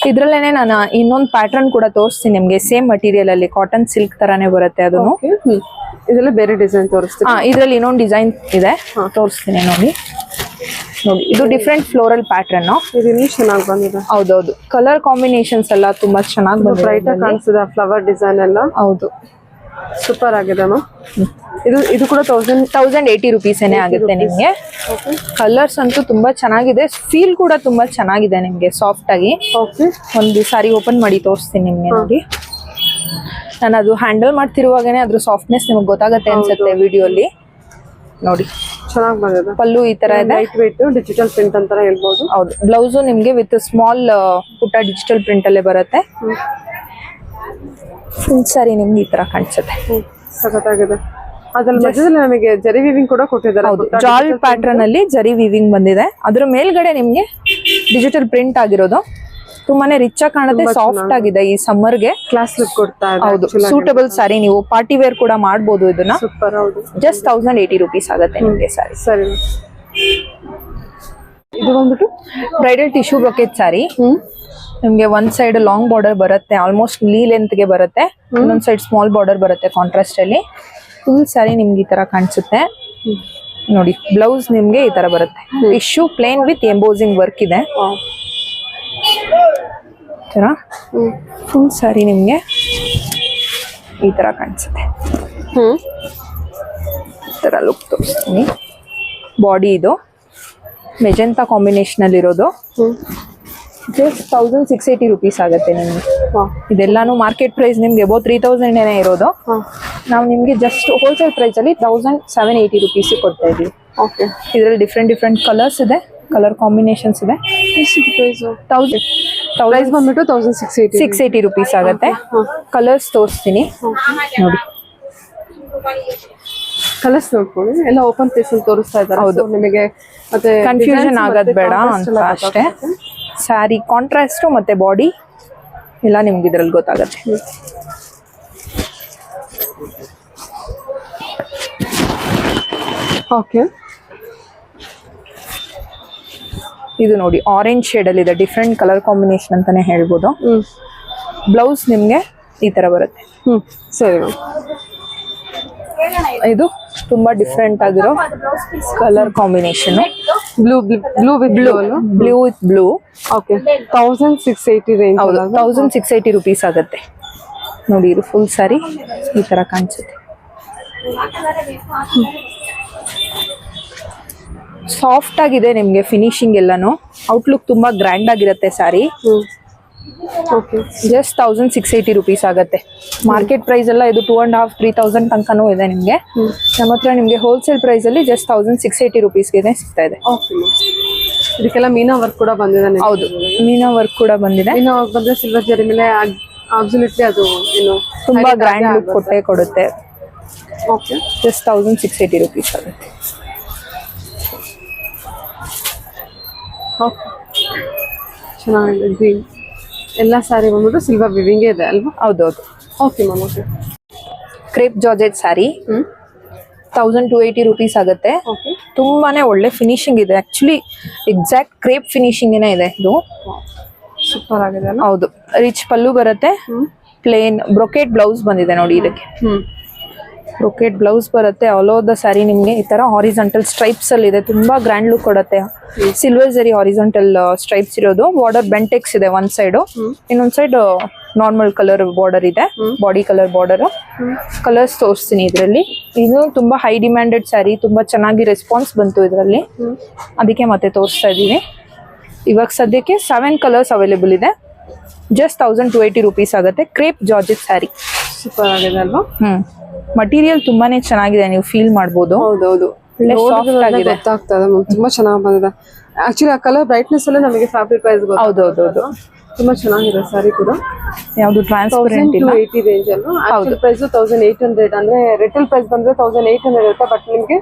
ಇದ್ರಲ್ಲೇನೆ ನಾನು ಇನ್ನೊಂದು ಪ್ಯಾಟರ್ನ್ ಕೂಡ ತೋರಿಸ್ತೀನಿ ನಿಮ್ಗೆ. ಸೇಮ್ ಮಟೀರಿಯಲ್ ಅಲ್ಲಿ ಕಾಟನ್ ಸಿಲ್ಕ್ ತರಾನೇ ಬರುತ್ತೆ ಅದನ್ನು. ಇದೆಲ್ಲ ಬೇರೆ ಡಿಸೈನ್ ತೋರಿಸ್ತೀನಿ. ಇದ್ರಲ್ಲಿ ಇನ್ನೊಂದು ಡಿಸೈನ್ ಇದೆ, ತೋರಿಸ್ತೀನಿ ನೋಡಿ. ನೋಡಿ ಇದು ಡಿಫ್ರೆಂಟ್ ಫ್ಲೋರಲ್ ಪ್ಯಾಟರ್ನ್. ಇದು ಚೆನ್ನಾಗಿ ಬಂದಿದೆ. ಹೌದೌದು. ಕಲರ್ ಕಾಂಬಿನೇಷನ್ಸ್ ಎಲ್ಲ ತುಂಬಾ ಚೆನ್ನಾಗಿ ಬಂದಿದೆ. ಬ್ರೈಟ್ ಆಗಿ ಕಾಣಿಸ್ತಿದೆ ಫ್ಲವರ್ ಡಿಸೈನ್ ಎಲ್ಲ. ಹೌದು, ಸೂಪರ್ ಆಗಿದೆ. ಇದು ಕೂಡ 1080 rupees ಏನೇ ಆಗುತ್ತೆ ನಿಮ್ಗೆ. ಕಲರ್ಸ್ ಅಂತೂ ತುಂಬಾ ಚೆನ್ನಾಗಿದೆ. ಫೀಲ್ ಕೂಡ ತುಂಬಾ ಚೆನ್ನಾಗಿದೆ ನಿಮ್ಗೆ ಸಾಫ್ಟ್ ಆಗಿ. ಒಂದು ಸಾರಿ ಓಪನ್ ಮಾಡಿ ತೋರಿಸ್ತೀನಿ ನಿಮ್ಗೆ ನೋಡಿ. ನಾನು ಅದು ಹ್ಯಾಂಡಲ್ ಮಾಡ್ತಿರುವಾಗನೇ ಅದ್ರ ಸಾಫ್ಟ್ನೆಸ್ ನಿಮಗೆ ಗೊತ್ತಾಗತ್ತೆ ಅನ್ಸುತ್ತೆ ವಿಡಿಯೋಲಿ. ನೋಡಿ ಚೆನ್ನಾಗಿ ಬಂದಿದೆ. ಪಲ್ಲು ಈ ತರ ಇದೆ, ಲೈಟ್ ವೇಟ್ ಡಿಜಿಟಲ್ ಪ್ರಿಂಟ್ ಅಂತಾನೆ ಹೇಳ್ಬೋದು. ಹೌದು. ಬ್ಲೌಸು ನಿಮ್ಗೆ ವಿತ್ ಸ್ಮಾಲ್ ಪುಟ್ಟ ಡಿಜಿಟಲ್ ಪ್ರಿಂಟ್ ಅಲ್ಲೇ ಬರುತ್ತೆ. ಫುಲ್ ಸಾರಿ ನಿಮ್ಗೆ ಈ ತರ ಕಾಣಿಸುತ್ತೆ. ಸಖತ್ತಾಗಿದೆ. ಅದ್ರಲ್ಲಿ ಮಧ್ಯದಲ್ಲಿ ನಮಗೆ ಜರಿ ವೀವಿಂಗ್ ಕೂಡ ಕೊಟ್ಟಿದ್ದಾರೆ. ಹೌದು, ಜಾಲ್ ಪ್ಯಾಟರ್ನ್ ಅಲ್ಲಿ ಜರಿ ವೀವಿಂಗ್ ಬಂದಿದೆ. ಅದ್ರ ಮೇಲ್ಗಡೆ ನಿಮ್ಗೆ ಡಿಜಿಟಲ್ ಪ್ರಿಂಟ್ ಆಗಿರೋದು. ತುಂಬಾನೇ ರಿಚ್ ಆಗಿ ಕಾಣುತ್ತೆ, ಸಾಫ್ಟ್ ಆಗಿದೆ. ಈ ಸಮ್ಮರ್ಗೆ ಕ್ಲಾಸ್ ಲುಕ್ ಕೊಡ್ತಾ ಇದೆ. ಹೌದು, ಸೂಟಬಲ್ ಸಾರಿ. ನೀವು ಪಾರ್ಟಿ ವೇರ್ ಕೂಡ ಮಾಡಬಹುದು ಇದನ್ನ. ಸೂಪರ್. ಹೌದು, ಜಸ್ಟ್ 1080 rupees ಆಗುತ್ತೆ ನಿಮ್ಗೆ ಸಾರಿ. ಸರಿ. ಇದು ಬಂದ್ಬಿಟ್ಟು ಬ್ರೈಡಲ್ ಟಿಶ್ಯೂ ಬ್ರೊಕೆಟ್ ಸಾರಿ. ನಿಮ್ಗೆ ಒಂದ್ ಸೈಡ್ ಲಾಂಗ್ ಬಾರ್ಡರ್ ಬರುತ್ತೆ, ಆಲ್ಮೋಸ್ಟ್ ನೀ ಲೆಂತ್ ಗೆ ಬರುತ್ತೆ. ಇನ್ನೊಂದ್ ಸೈಡ್ ಸ್ಮಾಲ್ ಬಾರ್ಡರ್ ಬರುತ್ತೆ ಕಾಂಟ್ರಾಸ್ಟ್ ಅಲ್ಲಿ. ಫುಲ್ ಸಾರಿ ನಿಮ್ಗೆ ಈ ತರ ಕಾಣಿಸುತ್ತೆ. ನೋಡಿ, ಬ್ಲೌಸ್ ನಿಮ್ಗೆ ಈ ತರ ಬರುತ್ತೆ. Tissue plane with embossing work ಇದೆ. ಫುಲ್ ಸಾರಿ ನಿಮ್ಗೆ ಈ ತರ ಕಾಣಿಸುತ್ತೆ. ಈ ತರ ಲುಕ್ ತೋರಿಸ್ತೀನಿ. ಬಾಡಿ ಇದು ಮೆಜೆಂಟಾ ಕಾಂಬಿನೇಷನ್ ಅಲ್ಲಿ ಇರೋದು. ಜಸ್ಟ್ 1680 rupees ಆಗುತ್ತೆ ನಿಮ್ಗೆ. ಇದೆಲ್ಲಾನು ಮಾರ್ಕೆಟ್ ಪ್ರೈಸ್ ನಿಮ್ಗೆ ಅಬೌವ್ 3000 ಏನೇ ಇರೋದು. ನಾವು ನಿಮ್ಗೆ ಜಸ್ಟ್ ಹೋಲ್ಸೇಲ್ ಪ್ರೈಸ್ ಅಲ್ಲಿ 1780 rupees ಕೊಡ್ತಾ ಇದೀವಿ. ಓಕೆ. ಇದರಲ್ಲಿ ಡಿಫ್ರೆಂಟ್ ಕಲರ್ಸ್ ಇದೆ, ಕಲರ್ ಕಾಂಬಿನೇಷನ್ಸ್ ಇದೆ. ಪ್ರೈಸ್ ಬಂದ್ಬಿಟ್ಟು 1680 rupees ಆಗುತ್ತೆ. ಕಲರ್ಸ್ ತೋರಿಸ್ತೀನಿ ನೋಡಿ. ಕಲರ್ಸ್ ನೋಡ್ಕೊಳ್ಳಿ. ಎಲ್ಲ ಓಪನ್ ಪೀಸ್ ಅಲ್ಲಿ ತೋರಿಸ್ತಾ ಇದ್ದಾರೆ. ಹೌದು, ನಿಮಗೆ ಮತ್ತೆ ಕನ್ಫ್ಯೂಷನ್ ಆಗೋದ್ ಬೇಡ ಅಂತ ಅಷ್ಟೇ. ಸ್ಯಾರಿ ಕಾಂಟ್ರಾಸ್ಟ್ ಮತ್ತೆ ಬಾಡಿ ಎಲ್ಲ ನಿಮ್ಗೆ ಇದ್ರಲ್ಲಿ ಗೊತ್ತಾಗತ್ತೆ. ಓಕೆ. ಇದು ನೋಡಿ, ಆರೆಂಜ್ ಶೇಡ್ ಅಲ್ಲಿ ಇದೆ. ಡಿಫ್ರೆಂಟ್ ಕಲರ್ ಕಾಂಬಿನೇಷನ್ ಅಂತಾನೆ ಹೇಳ್ಬೋದು. ಬ್ಲೌಸ್ ನಿಮ್ಗೆ ಈ ತರ ಬರುತ್ತೆ. ಸರಿ. ಇದು ತುಂಬಾ ಡಿಫ್ರೆಂಟ್ ಆಗಿರೋ colour combination. Blue with blue. Okay. 1680 range. ಹೌದು, 1680 rupees ಆಗುತ್ತೆ. ನೋಡಿ, ಇದು ಫುಲ್ ಸಾರಿ ಈ ತರ ಕಾಣಿಸುತ್ತೆ. ಸಾಫ್ಟ್ ಆಗಿದೆ ನಿಮ್ಗೆ ಫಿನಿಶಿಂಗ್ ಎಲ್ಲಾನು. ಔಟ್ಲುಕ್ ತುಂಬಾ ಗ್ರ್ಯಾಂಡ್ ಆಗಿರುತ್ತೆ ಸಾರಿ. ಓಕೆ. ಜಸ್ಟ್ 1680 rupees ಆಗುತ್ತೆ. ಮಾರ್ಕೆಟ್ ಪ್ರೈಸ್ ಎಲ್ಲ ಇದು 2500-3000 ತನಕನೂ ಇದೆ ನಿಮ್ಗೆ. ನಮ್ಮ ಹತ್ರ ನಿಮ್ಗೆ ಹೋಲ್ಸೇಲ್ ಪ್ರೈಸ್ ಅಲ್ಲಿ ಜಸ್ಟ್ 1680 rupees ಗೆ ಸಿಗ್ತಾ ಇದೆ. ಓಕೆ. ಇದಕ್ಕೆಲ್ಲ ಮೀನಾ ವರ್ಕ್ ಕೂಡ ಬಂದಿದೆ. ಹೌದು, ಮೀನಾ ವರ್ಕ್ ಕೂಡ ಬಂದಿದೆ. ಮೀನಾ ವರ್ಕ್ ಬಂದ್ರೆ ಸಿಲ್ವರ್ ಜರಿ ಮೇಲೆ ಅಬ್ಸಲ್ಯೂಟ್ಲಿ ಅದು ಏನು ತುಂಬಾ ಗ್ರ್ಯಾಂಡ್ ಲುಕ್ ಕೊಡುತ್ತೆ. ಓಕೆ. ಜಸ್ಟ್ 1680 rupees ಆಗುತ್ತೆ. ಓಕೆ. ಚೆನ್ನಾಗಿದೆ. ಗ್ರೀನ್ ಎಲ್ಲ ಸ್ಯಾರಿ ಬಂದ್ಬಿಟ್ಟು ಸಿಲ್ವರ್ ವಿವಿಂಗೇ ಇದೆ ಅಲ್ವಾ? ಹೌದೌದು. Okay ma'am. Okay. Crepe georgette sari 1280 rupees ಆಗುತ್ತೆ. ಓಕೆ. ತುಂಬಾನೇ ಒಳ್ಳೆ ಫಿನಿಶಿಂಗ್ ಇದೆ. ಆಕ್ಚುಲಿ ಎಕ್ಸಾಕ್ಟ್ ಕ್ರೇಪ್ ಫಿನಿಶಿಂಗ್ ಏನೇ ಇದೆ ಇದು. ಸೂಪರ್ ಆಗಿದೆ ಅಲ್ಲ? ಹೌದು. ರಿಚ್ ಪಲ್ಲು ಬರುತ್ತೆ. ಪ್ಲೇನ್ ಬ್ರೊಕೆಟ್ ಬ್ಲೌಸ್ ಬಂದಿದೆ ನೋಡಿ ಇದಕ್ಕೆ. ಬ್ರೊಕೆಟ್ ಬ್ಲೌಸ್ ಬರುತ್ತೆ. ಆಲ್ ಓವರ್ ದ ಸ್ಯಾರಿ ನಿಮ್ಗೆ ಈ ತರ ಹಾರಿಜಾಂಟಲ್ ಸ್ಟ್ರೈಪ್ಸ್ ಅಲ್ಲಿ ಇದೆ. ತುಂಬಾ ಗ್ರ್ಯಾಂಡ್ ಲುಕ್ ಕೊಡುತ್ತೆ. ಸಿಲ್ವರ್ ಜರಿ ಹಾರಿಜಾಂಟಲ್ ಸ್ಟ್ರೈಪ್ಸ್ ಇರೋದು. ಬಾರ್ಡರ್ ಬೆಂಟೆಕ್ಸ್ ಇದೆ ಒಂದ್ ಸೈಡ್, ಇನ್ನೊಂದ್ ಸೈಡ್ ನಾರ್ಮಲ್ ಕಲರ್ ಬಾರ್ಡರ್ ಇದೆ. Body colour border. ಕಲರ್ಸ್ ತೋರಿಸ್ತೀನಿ ಇದರಲ್ಲಿ. ಇದು ತುಂಬಾ ಹೈ ಡಿಮ್ಯಾಂಡೆಡ್ ಸ್ಯಾರಿ. ತುಂಬಾ ಚೆನ್ನಾಗಿ ರೆಸ್ಪಾನ್ಸ್ ಬಂತು ಇದರಲ್ಲಿ, ಅದಕ್ಕೆ ಮತ್ತೆ ತೋರಿಸ್ತಾ ಇದೀವಿ. ಇವಾಗ ಸದ್ಯಕ್ಕೆ 7 ಕಲರ್ಸ್ ಅವೈಲೇಬಲ್ ಇದೆ. ಜಸ್ಟ್ 1280 rupees ಆಗುತ್ತೆ. Crepe georgette sari. ಸೂಪರ್ ಆಗಿದೆ ಅಲ್ವಾ? ಮಟೀರಿಯಲ್ ತುಂಬಾನೇ ಚೆನ್ನಾಗಿದೆ, ನೀವು ಫೀಲ್ ಮಾಡಬಹುದು. ಹೌದೌದು, ಗೊತ್ತಾಗ್ತದೆ. ತುಂಬಾ ಚೆನ್ನಾಗಿ ಬಂದಿದೆ. ಆಕ್ಚುಲಿ ಆ ಕಲರ್ ಬ್ರೈಟ್ನೆಸ್ ಅಲ್ಲೇ ನಮಗೆ ಫ್ಯಾಬ್ರಿಕ್ ವೈಸ್ ಹೌದೌದು, ತುಂಬಾ ಚೆನ್ನಾಗಿದೆ ಸ್ಯಾರಿ ಕೂಡ. ಯಾವುದು ಟ್ರಾನ್ಸ್ಪರೆಂಟ್ ಇಲ್ಲ. 1280 ರೇಂಜ್ ಅಲ್ಲೂ ಆಕ್ಚುಲಿ ಪ್ರೈಸ್ 1800. ಅಂದ್ರೆ ರಿಟೇಲ್ ಪ್ರೈಸ್ ಬಂದ್ರೆ 1800 ಇರುತ್ತೆ. ಬಟ್ ನಿಮಗೆ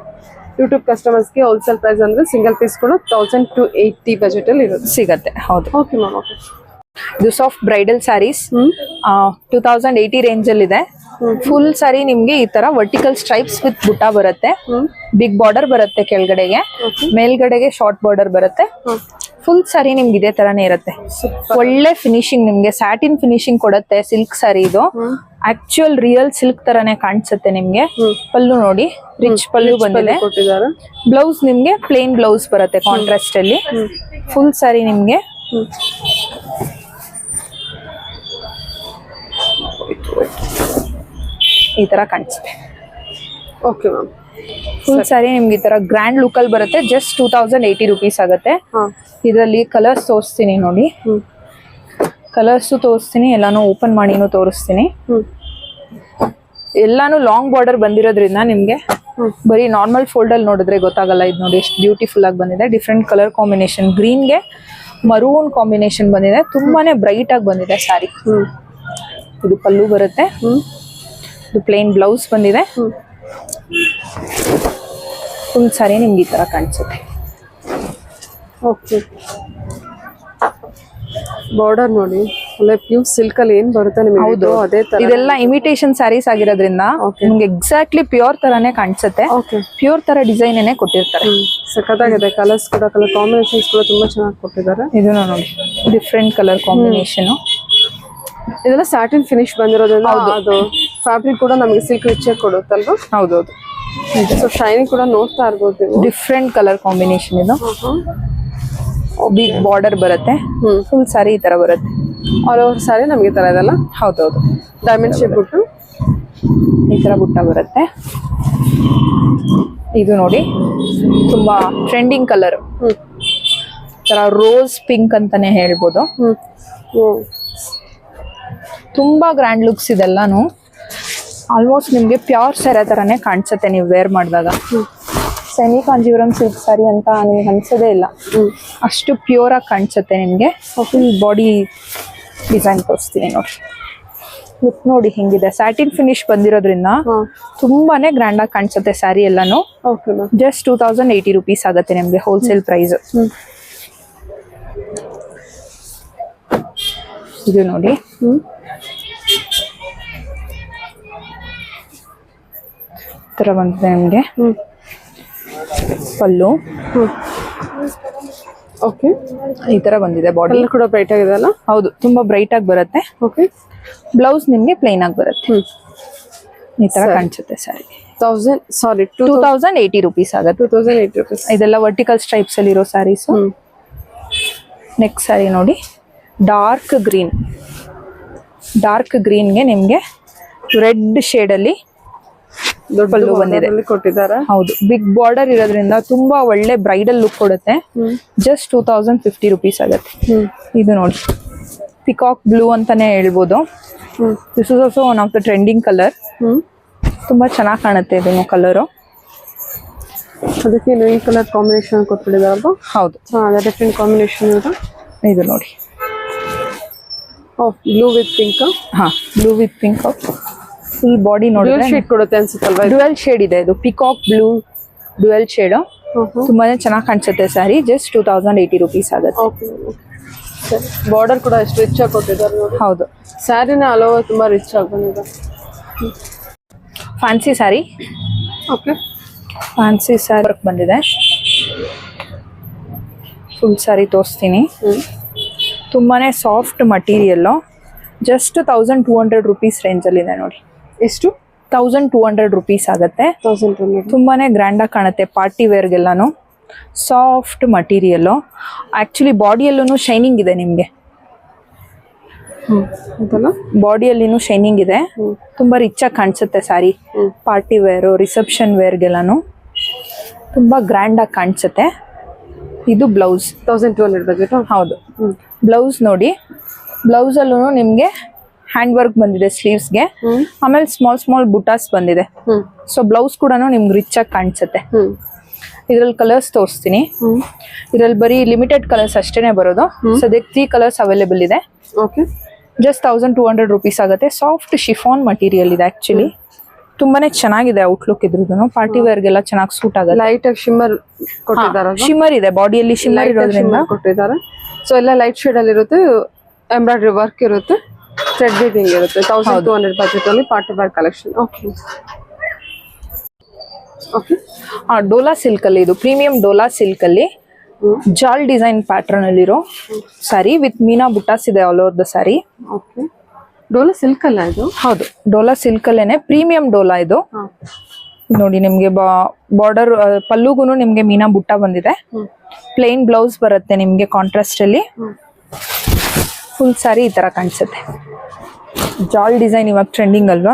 ಯೂಟ್ಯೂಬ್ ಕಸ್ಟಮರ್ಸ್ ಗೆ ಹೋಲ್ಸೇಲ್ ಪ್ರೈಸ್ ಅಂದ್ರೆ ಸಿಂಗಲ್ ಪೀಸ್ ಕೂಡ 1280 ಬಜೆಟ್ ಅಲ್ಲಿ ಇರುತ್ತೆ, ಸಿಗತ್ತೆ. ಹೌದು. Okay ma'am. ಓಕೆ. ಇದು ಸಾಫ್ಟ್ ಬ್ರೈಡಲ್ ಸ್ಯಾರೀಸ್ 2080 ರೇಂಜ್ ಅಲ್ಲಿ ಇದೆ. ಫುಲ್ ಸಾರಿ ನಿಮ್ಗೆ ಈ ತರ ವರ್ಟಿಕಲ್ ಸ್ಟ್ರೈಪ್ಸ್ ವಿತ್ ಬುಟ್ಟ ಬರುತ್ತೆ. ಬಿಗ್ ಬಾರ್ಡರ್ ಬರುತ್ತೆ ಕೆಳಗಡೆಗೆ, ಮೇಲ್ಗಡೆಗೆ ಶಾರ್ಟ್ ಬಾರ್ಡರ್ ಬರುತ್ತೆ. ಫುಲ್ ಸಾರಿ ನಿಮ್ಗೆ ಇದೇ ತರಾನೇ ಇರುತ್ತೆ. ಒಳ್ಳೆ ಫಿನಿಶಿಂಗ್, ನಿಮ್ಗೆ ಸ್ಯಾಟಿನ್ ಫಿನಿಶಿಂಗ್ ಕೊಡುತ್ತೆ. ಸಿಲ್ಕ್ ಸಾರಿ ಇದು. ಆಕ್ಚುಯಲ್ ರಿಯಲ್ ಸಿಲ್ಕ್ ತರಾನೇ ಕಾಣಿಸುತ್ತೆ ನಿಮ್ಗೆ. ಪಲ್ಲು ನೋಡಿ, ರಿಚ್ ಪಲ್ಲು ಬಂದಿದೆ. ಬ್ಲೌಸ್ ನಿಮ್ಗೆ ಪ್ಲೇನ್ ಬ್ಲೌಸ್ ಬರುತ್ತೆ ಕಾಂಟ್ರಾಸ್ಟ್ ಅಲ್ಲಿ. ಫುಲ್ ಸಾರಿ ನಿಮ್ಗೆ ಈ ತರ ಕಾಣಿಸುತ್ತೆ. Okay ma'am. ಫುಲ್ ಸಾರಿ ನಿಮ್ಗೆ ಈ ತರ ಗ್ರ್ಯಾಂಡ್ ಲುಕ್ ಅಲ್ಲಿ ಬರುತ್ತೆ. ಜಸ್ಟ್ 2080 rupees ಆಗುತ್ತೆ. ಇದರಲ್ಲಿ ಕಲರ್ಸ್ ತೋರಿಸ್ತೀನಿ ನೋಡಿ. ಕಲರ್ಸ್ ತೋರಿಸ್ತೀನಿ, ಎಲ್ಲಾನು ಓಪನ್ ಮಾಡಿನೂ ತೋರಿಸ್ತೀನಿ. ಎಲ್ಲಾನು ಲಾಂಗ್ ಬಾರ್ಡರ್ ಬಂದಿರೋದ್ರಿಂದ ನಿಮ್ಗೆ ಬರೀ ನಾರ್ಮಲ್ ಫೋಲ್ಡ್ ಅಲ್ಲಿ ನೋಡಿದ್ರೆ ಗೊತ್ತಾಗಲ್ಲ. ಇದು ನೋಡಿ ಎಷ್ಟು ಬ್ಯೂಟಿಫುಲ್ ಆಗಿ ಬಂದಿದೆ. ಡಿಫ್ರೆಂಟ್ ಕಲರ್ ಕಾಂಬಿನೇಷನ್, ಗ್ರೀನ್ಗೆ ಮರೂನ್ ಕಾಂಬಿನೇಷನ್ ಬಂದಿದೆ. ತುಂಬಾನೇ ಬ್ರೈಟ್ ಆಗಿ ಬಂದಿದೆ ಸ್ಯಾರಿ. ಇದು ಪಲ್ಲು ಬರುತ್ತೆ. ಇದು ಪ್ಲೇನ್ ಬ್ಲೌಸ್ ಬಂದಿದೆ. ಫುಲ್ ಸ್ಯಾರಿ ನಿಮ್ಗೆ ಈ ತರ ಕಾಣಿಸುತ್ತೆ. ಓಕೆ, ಬಾರ್ಡರ್ ನೋಡಿ ಒಳ್ಳೆ ಪ್ಯೂರ್ ಸಿಲ್ಕ್ ಅಲ್ಲಿ ಏನ್ ಬರುತ್ತೆ ನಿಮಗೆ. ಹೌದು, ಅದೇ ತರ ಇದೆಲ್ಲ ಇಮಿಟೇಷನ್ ಸ್ಯಾರೀಸ್ ಆಗಿರೋದ್ರಿಂದ ನಿಮ್ಗೆ ಎಕ್ಸಾಕ್ಟ್ಲಿ ಪ್ಯೂರ್ ತರಾನೇ ಕಾಣಿಸುತ್ತೆ. ಓಕೆ, ಪ್ಯೂರ್ ತರ ಡಿಸೈನ್ ಏನೇ ಕೊಟ್ಟಿರ್ತಾರೆ. ಸಖತ್ತಾಗಿದೆ. ಕಲರ್ಸ್ ಕೂಡ, ಕಲರ್ ಕಾಂಬಿನೇಷನ್ಸ್ ಕೂಡ ತುಂಬಾ ಚೆನ್ನಾಗಿ ಕೊಟ್ಟಿದ್ದಾರೆ. ಇದನ್ನ ನೋಡಿ, ಡಿಫ್ರೆಂಟ್ ಕಲರ್ ಕಾಂಬಿನೇಷನ್. ಇದೆಲ್ಲ ಸ್ಯಾಟಿನ್ ಫಿನಿಶ್ ಬಂದಿರೋದ್ರಿಂದ ಅದು ಫ್ಯಾಬ್ರಿಕ್ ಕೂಡ ನಮಗೆ ಸಿಲ್ಕ್ ರಿಚ್ ಕೊಡುತ್ತಲ್ವಾ. ಹೌದೌದು. ಸೊ ಶೈನಿಂಗ್ ಕೂಡ ನೋಡ್ತಾ ಇರ್ಬೋದು ನೀವು. ಡಿಫ್ರೆಂಟ್ ಕಲರ್ ಕಾಂಬಿನೇಷನ್ ಇದು. ಬಿಗ್ ಬಾರ್ಡರ್ ಬರುತ್ತೆ. ಫುಲ್ ಸ್ಯಾರಿ ಈ ತರ ಬರುತ್ತೆ. ಆಲ್ ಓವರ್ ಸ್ಯಾರಿ ನಮಗೆ ತರ ಇದೆಲ್ಲ. ಹೌದೌದು. ಡೈಮಂಡ್ ಶೇಪ್ ಬಿಟ್ಟು ಈ ತರ ಬುಟ್ಟ ಬರುತ್ತೆ. ಇದು ನೋಡಿ ತುಂಬಾ ಟ್ರೆಂಡಿಂಗ್ ಕಲರ್. ತರ ರೋಸ್ ಪಿಂಕ್ ಅಂತಾನೆ ಹೇಳ್ಬೋದು. ತುಂಬಾ ಗ್ರ್ಯಾಂಡ್ ಲುಕ್ಸ್ ಇದೆಲ್ಲಾನು. ಆಲ್ಮೋಸ್ಟ್ ನಿಮ್ಗೆ ಪ್ಯೂರ್ ಸ್ಯಾರಿ ತರಾನೇ ಕಾಣಿಸುತ್ತೆ ನೀವು ವೇರ್ ಮಾಡಿದಾಗ. ಸೆಮಿ ಕಾಂಜೀವರಂ ಸಿಲ್ಕ್ ಸ್ಯಾರಿ ಅಂತ ನಿಮ್ಗೆ ಅನ್ಸೋದೇ ಇಲ್ಲ. ಅಷ್ಟು ಪ್ಯೂರ್ ಆಗಿ ಕಾಣಿಸುತ್ತೆ ನಿಮ್ಗೆ. ಫುಲ್ ಬಾಡಿ ಡಿಸೈನ್ ತೋರಿಸ್ತೀನಿ ನೋಡಿ. ಲುಕ್ ನೋಡಿ ಹಿಂಗಿದೆ. ಸ್ಯಾಟಿನ್ ಫಿನಿಶ್ ಬಂದಿರೋದ್ರಿಂದ ತುಂಬಾನೇ ಗ್ರ್ಯಾಂಡ್ ಆಗಿ ಕಾಣಿಸುತ್ತೆ ಸ್ಯಾರಿ ಎಲ್ಲಾನು. ಜಸ್ಟ್ 2080 rupees ಆಗುತ್ತೆ ನಿಮ್ಗೆ ಹೋಲ್ಸೇಲ್ ಪ್ರೈಸ್. ಇದು ನೋಡಿ, ತರ ಬಂದಿದೆ ನಿಮ್ಗೆ ಪಲ್ಲು. ಓಕೆ, ಈ ತರ ಬಂದಿದೆ. ಬಾಡಿ ಕೂಡ ಬ್ರೈಟ್ ಆಗಿದೆ ಅಲ್ಲ. ಹೌದು, ತುಂಬಾ ಬ್ರೈಟ್ ಆಗಿ ಬರುತ್ತೆ. ಓಕೆ, ಬ್ಲೌಸ್ ನಿಮ್ಗೆ ಪ್ಲೇನ್ ಆಗಿ ಬರುತ್ತೆ. ಈ ತರ ಕಾಣಿಸುತ್ತೆ ಸ್ಯಾರಿ. 2080 rupees ಆಗುತ್ತೆ. 2080 rupees. ಇದೆಲ್ಲ ವರ್ಟಿಕಲ್ ಸ್ಟ್ರೈಪ್ಸ್ ಅಲ್ಲಿ ಇರೋ ಸ್ಯಾರೀಸ್. ನೆಕ್ಸ್ಟ್ ಸ್ಯಾರಿ ನೋಡಿ, ಡಾರ್ಕ್ ಗ್ರೀನ್. ಡಾರ್ಕ್ ಗ್ರೀನ್ಗೆ ನಿಮ್ಗೆ ರೆಡ್ ಶೇಡ್ ಅಲ್ಲಿ ಪಲ್ಲು ಬಂದಿದೆ. ಕೊಟ್ಟಿದ್ದಾರೆ. ಹೌದು, ಬಿಗ್ ಬಾರ್ಡರ್ ಇರೋದ್ರಿಂದ ತುಂಬಾ ಒಳ್ಳೆ ಬ್ರೈಡಲ್ ಲುಕ್ ಕೊಡುತ್ತೆ. ಜಸ್ಟ್ 2050 rupees ಆಗುತ್ತೆ. ಇದು ನೋಡಿ, ಪಿಕಾಕ್ ಬ್ಲೂ ಅಂತಾನೆ ಹೇಳ್ಬೋದು. This is also one of the trending colour. ತುಂಬಾ ಚೆನ್ನಾಗಿ ಕಾಣುತ್ತೆ ಇದನ್ನು ಕಲರು. ಅದಕ್ಕೆ ಈ ಕಲರ್ ಕಾಂಬಿನೇಷನ್ ಕೊಟ್ಬಿಟ್ಟಿದಾರಲ್ವಾ. ಹೌದು, ಡಿಫ್ರೆಂಟ್ ಕಾಂಬಿನೇಷನ್ ಇದು. ಇದು ನೋಡಿ, ಬ್ಲೂ ವಿತ್ ಪಿಂಕ್. ಹಾ, blue with pink. Full body ನೋಡಿದ್ರೆ ಶೇಡ್ ಕೊಡುತ್ತೆ ಅನ್ಸುತ್ತಲ್ವಾ. ಡ್ಯುಯಲ್ ಶೇಡ್ ಇದೆ. ಇದು ಪಿಕಾಕ್ ಬ್ಲೂ ಡ್ಯುಯಲ್ ಶೇಡ್. ತುಂಬಾನೇ ಚೆನ್ನಾಗಿ ಕಾಣಿಸುತ್ತೆ ಸ್ಯಾರಿ. ಜಸ್ಟ್ 2080 rupees ಆಗುತ್ತೆ. ಬಾರ್ಡರ್ ಕೂಡ ಎಷ್ಟು ರಿಚ್ ಆಗಿ ಕೊಟ್ಟಿದ್ದಾರೆ ನೋಡಿ. ಹೌದು, ಸ್ಯಾರಿನ ಆಲ್ ಓವರ್ ತುಂಬಾ ರಿಚ್ ಆಗಿ ಬಂದಿದೆ. Fancy sari. Okay, fancy sari work ಬಂದಿದೆ. ಫುಲ್ ಸ್ಯಾರಿ ತೋರಿಸ್ತೀನಿ. ತುಂಬಾನೇ soft material. Just 1200 rupees range ಅಲ್ಲಿ ಇದೆ ನೋಡಿ. ಎಷ್ಟು? 1200 rupees ಆಗುತ್ತೆ. 1200. ತುಂಬಾನೇ ಗ್ರ್ಯಾಂಡ್ ಆಗಿ ಕಾಣುತ್ತೆ ಪಾರ್ಟಿ ವೇರ್ಗೆಲ್ಲಾನು. Soft material. ಆಕ್ಚುಲಿ ಬಾಡಿಯಲ್ಲೂ ಶೈನಿಂಗ್ ಇದೆ ನಿಮ್ಗೆ. ಬಾಡಿಯಲ್ಲಿನೂ ಶೈನಿಂಗ್ ಇದೆ. ತುಂಬಾ ರಿಚ್ ಆಗಿ ಕಾಣಿಸುತ್ತೆ ಸ್ಯಾರಿ. ಪಾರ್ಟಿ ವೇರ್, ರಿಸೆಪ್ಷನ್ ವೇರ್ಗೆಲ್ಲಾನು ತುಂಬಾ ಗ್ರ್ಯಾಂಡ್ ಆಗಿ ಕಾಣಿಸುತ್ತೆ. ಇದು ಬ್ಲೌಸ್. 1200 ಬಜೆಟ್. ಹೌದು. ಬ್ಲೌಸ್ ನೋಡಿ, ಬ್ಲೌಸ್ ಅಲ್ಲೂ ನಿಮ್ಗೆ ಹ್ಯಾಂಡ್ ವರ್ಕ್ ಬಂದಿದೆ ಸ್ಲೀವ್ಸ್ಗೆ. ಆಮೇಲೆ ಸ್ಮಾಲ್ ಸ್ಮಾಲ್ ಬುಟಾಸ್ ಬಂದಿದೆ. ಸೊ ಬ್ಲೌಸ್ ಕೂಡ ನಿಮ್ಗೆ ರಿಚ್ ಆಗಿ ಕಾಣಿಸುತ್ತೆ. ಇದ್ರಲ್ಲಿ ಕಲರ್ಸ್ ತೋರಿಸ್ತೀನಿ. ಇದ್ರಲ್ಲಿ ಬರೀ ಲಿಮಿಟೆಡ್ ಕಲರ್ಸ್ ಅಷ್ಟೇನೆ ಬರೋದು. ಸದ್ಯಕ್ಕೆ 3 ಕಲರ್ಸ್ ಅವೈಲೇಬಲ್ ಇದೆ. ಓಕೆ, ಜಸ್ಟ್ 1200 rupees ಆಗುತ್ತೆ. ಸಾಫ್ಟ್ ಶಿಫಾನ್ ಮಟೀರಿಯಲ್ ಇದೆ. ಆಕ್ಚುಲಿ ತುಂಬಾನೇ ಚೆನ್ನಾಗಿದೆ ಔಟ್ಲುಕ್ ಇದ್ರದ್ದು. ಪಾರ್ಟಿ ವೇರ್ಗೆಲ್ಲ ಚೆನ್ನಾಗಿ ಸೂಟ್ ಆಗುತ್ತೆ. ಲೈಟ್ ಆಗಿ ಶಿಮ್ಮರ್ ಕೊಟ್ಟಿದ್ದಾರೆ. ಶಿಮ್ಮರ್ ಇದೆ, ಬಾಡಿಯಲ್ಲಿ ಶಿಮ್ಮರ್ ಇರೋದ್ರಿಂದ ಕೊಟ್ಟಿದ್ದಾರೆ. ಸೊ ಎಲ್ಲ ಲೈಟ್ ಶೇಡ್ ಅಲ್ಲಿ ಇರುತ್ತೆ. ಎಂಬ್ರಾಯ್ಡರಿ ವರ್ಕ್ ಇರುತ್ತೆ. ಥ್ರೆಡ್ ವೀವಿಂಗ್ ಇರುತ್ತೆ. 1200 ಬಜೆಟ್ ಅಲ್ಲಿ party wear collection. Okay okay, Dola silk ಅಲ್ಲಿ, ಇದು ಪ್ರೀಮಿಯಂ ಡೋಲಾ ಸಿಲ್ಕ್ ಅಲ್ಲಿ ಜಾಲ್ ಡಿಸೈನ್ ಪ್ಯಾಟರ್ನ್ ಅಲ್ಲಿರೋ ಸ್ಯಾರಿ ವಿತ್ ಮೀನಾ ಬುಟ್ಟಾಸ್ ಇದೆ all over the sari. Okay, Dola silk ಅಲ್ಲ ಇದು? ಹೌದು, ಡೋಲಾ ಸಿಲ್ಕ್ ಅಲ್ಲೇನೆ, ಪ್ರೀಮಿಯಂ ಡೋಲಾ ಇದು. ನೋಡಿ, ನಿಮ್ಗೆ ಬಾರ್ಡರ್ ಪಲ್ಲುಗೂ ನಿಮ್ಗೆ ಮೀನಾ ಬುಟ್ಟ ಬಂದಿದೆ. ಪ್ಲೇನ್ ಬ್ಲೌಸ್ ಬರುತ್ತೆ ನಿಮ್ಗೆ ಕಾಂಟ್ರಾಸ್ಟ್ ಅಲ್ಲಿ. ಫುಲ್ ಸ್ಯಾರಿ ಈ ತರ ಕಾಣಿಸುತ್ತೆ. ಜಾಲ್ ಡಿಸೈನ್ ಇವಾಗ ಟ್ರೆಂಡಿಂಗ್ ಅಲ್ವಾ.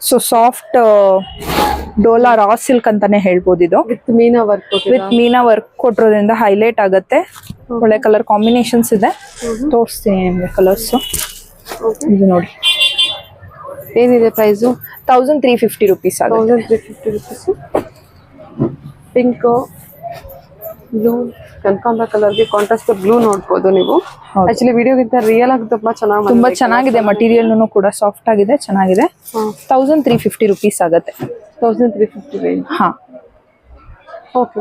So soft Dola raw silk ಅಂತಾನೆ ಹೇಳ್ಬೋದು. ಇದು with meena work. With meena work ಕೊಟ್ಟಿರೋದ್ರಿಂದ ಹೈಲೈಟ್ ಆಗುತ್ತೆ. ಒಳ್ಳೆ ಕಲರ್ ಕಾಂಬಿನೇಷನ್ಸ್ ಇದೆ. ತೋರಿಸ್ತೀನಿ ನಿಮ್ಗೆ ಕಲರ್ಸ್. ಇದು ನೋಡಿ, ಏನಿದೆ ಪ್ರೈಸು? 1350 rupees ಆಗುತ್ತೆ. 1350 ರುಪೀಸು. ಪಿಂಕು, ಬ್ಲೂ, ಕನಕಾಂಬರ ಕಲರ್ಗೆ ಕಾಂಟ್ರಾಸ್ಟ್ ಬ್ಲೂ ನೋಡ್ಬೋದು ನೀವು. ಆಕ್ಚುಲಿ ವಿಡಿಯೋಗಿಂತ ರಿಯಲ್ ಆಗಿ ತುಂಬಾ ಚೆನ್ನಾಗಿದೆ. ಮಟೀರಿಯಲ್ ಕೂಡ ಸಾಫ್ಟ್ ಆಗಿದೆ, ಚೆನ್ನಾಗಿದೆ. 1350 rupees ಆಗುತ್ತೆ. 1350 ರೇಂಜ್. ಹಾ, okay.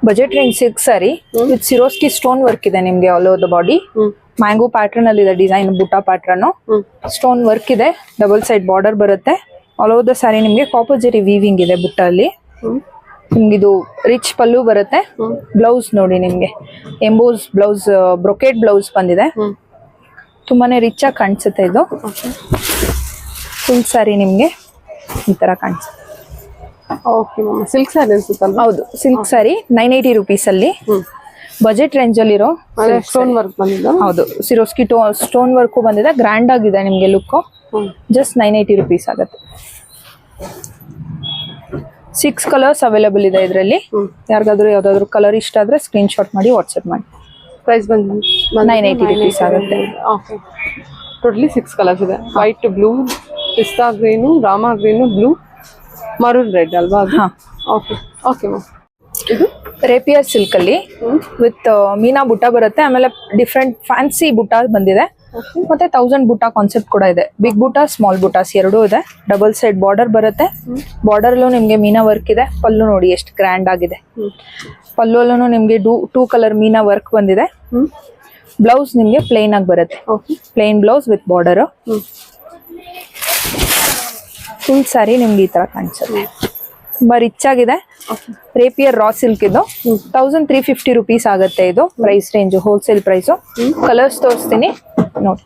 Budget range silk sari with ಸಿರೋಸ್ಕಿ stone work ಇದೆ ನಿಮ್ಗೆ all over the body. Mango pattern ಅಲ್ಲಿ ಇದೆ ಡಿಸೈನ್, ಬುಟ್ಟ ಪ್ಯಾಟರ್ನ್, ಸ್ಟೋನ್ ವರ್ಕ್ ಇದೆ, ಡಬಲ್ ಸೈಡ್ ಬಾರ್ಡರ್ ಬರುತ್ತೆ. ಆಲ್ ಓವರ್ ದ ಸ್ಯಾರಿ ನಿಮ್ಗೆ ಕಾಪರ್ ಜರಿ ವೀವಿಂಗ್ ಇದೆ ಬುಟ್ಟ ಅಲ್ಲಿ. ನಿಮ್ಗೆ ಇದು ರಿಚ್ ಪಲ್ಲು ಬರುತ್ತೆ. ಬ್ಲೌಸ್ ನೋಡಿ ನಿಮ್ಗೆ ಎಂಬೋಸ್ ಬ್ಲೌಸ್, ಬ್ರೊಕೆಟ್ ಬ್ಲೌಸ್ ಬಂದಿದೆ. ತುಂಬಾನೇ ರಿಚ್ ಆಗಿ ಕಾಣಿಸುತ್ತೆ ಇದು. ಫುಲ್ ಸ್ಯಾರಿ ನಿಮ್ಗೆ ಈ ತರ ಕಾಣಿಸುತ್ತೆ. ಓಕೆ ಮ್ಯಾಮ್, ಸಿಲ್ಕ್ ಸ್ಯಾರಿ ಅನ್ಸುತ್ತಲ್ಲ? ಹೌದು, ಸಿಲ್ಕ್ ಸ್ಯಾರಿ 980 rupees ಅಲ್ಲಿ. ಬಜೆಟ್ ರೇಂಜ್ ಅಲ್ಲಿ ಇರೋ ಸ್ಟೋನ್ ವರ್ಕ್ ಬಂದಿದೆ. ಹೌದು, ಸಿರೋಸ್ಕಿ ಸ್ಟೋನ್ ವರ್ಕ್ ಬಂದಿದೆ. ಗ್ರ್ಯಾಂಡ್ ಆಗಿದೆ ನಿಮ್ಗೆ ಲುಕ್. ಜಸ್ಟ್ 980 rupees ಆಗುತ್ತೆ. 6 ಕಲರ್ಸ್ ಅವೈಲೇಬಲ್ ಇದೆ ಇದರಲ್ಲಿ. ಯಾರಿಗಾದ್ರೂ ಯಾವ್ದಾದ್ರು ಕಲರ್ ಇಷ್ಟ ಆದ್ರೆ ಸ್ಕ್ರೀನ್ ಶಾಟ್ ಮಾಡಿ ವಾಟ್ಸ್ಆಪ್ ಮಾಡಿ. ಪ್ರೈಸ್ ಬಂದು 980 rupees ಆಗುತ್ತೆ. ಓಕೆ. ಟೋಟಲಿ 6 ಕಲರ್ಸ್ ಇದೆ. ವೈಟ್, ಬ್ಲೂ, ಪಿಸ್ತಾ green, Rama green, blue, maroon red ಅಲ್ವಾ? ಹಾ, ಓಕೆ. Okay ma'am. ಇದು ರೇಪಿಯರ್ ಸಿಲ್ಕ್ ಅಲ್ಲಿ ವಿತ್ ಮೀನಾ ಬುಟ್ಟ ಬರುತ್ತೆ. ಆಮೇಲೆ ಡಿಫ್ರೆಂಟ್ ಫ್ಯಾನ್ಸಿ ಬುಟ್ಟ ಬಂದಿದೆ. ಮತ್ತೆ 1000 ಬುಟ್ಟ ಕಾನ್ಸೆಪ್ಟ್ ಕೂಡ ಇದೆ. ಬಿಗ್ ಬುಟ್ಟ, ಸ್ಮಾಲ್ ಬುಟ್ಟಾಸ್ ಎರಡೂ ಇದೆ. ಡಬಲ್ ಸೈಡ್ ಬಾರ್ಡರ್ ಬರುತ್ತೆ. ಬಾರ್ಡರ್ ಅಲ್ಲೂ ನಿಮ್ಗೆ ಮೀನಾ ವರ್ಕ್ ಇದೆ. ಪಲ್ಲು ನೋಡಿ ಎಷ್ಟು ಗ್ರ್ಯಾಂಡ್ ಆಗಿದೆ. ಪಲ್ಲು ಅಲ್ಲೂ ನಿಮ್ಗೆ 2 ಕಲರ್ ಮೀನಾ ವರ್ಕ್ ಬಂದಿದೆ. ಬ್ಲೌಸ್ ನಿಮ್ಗೆ ಪ್ಲೇನ್ ಆಗಿ ಬರುತ್ತೆ. Plain blouse with border. Full sari ನಿಮ್ಗೆ ಈ ತರ ಕಾಣಿಸುತ್ತೆ. ತುಂಬಾ ರಿಚ್ ಆಗಿದೆ. ರೇಪಿಯರ್ ರಾ ಸಿಲ್ಕ್ ಇದು 1350 rupees ಆಗುತ್ತೆ. ಇದು price range, wholesale price. Colours ತೋರಿಸ್ತೀನಿ ನೋಡಿ.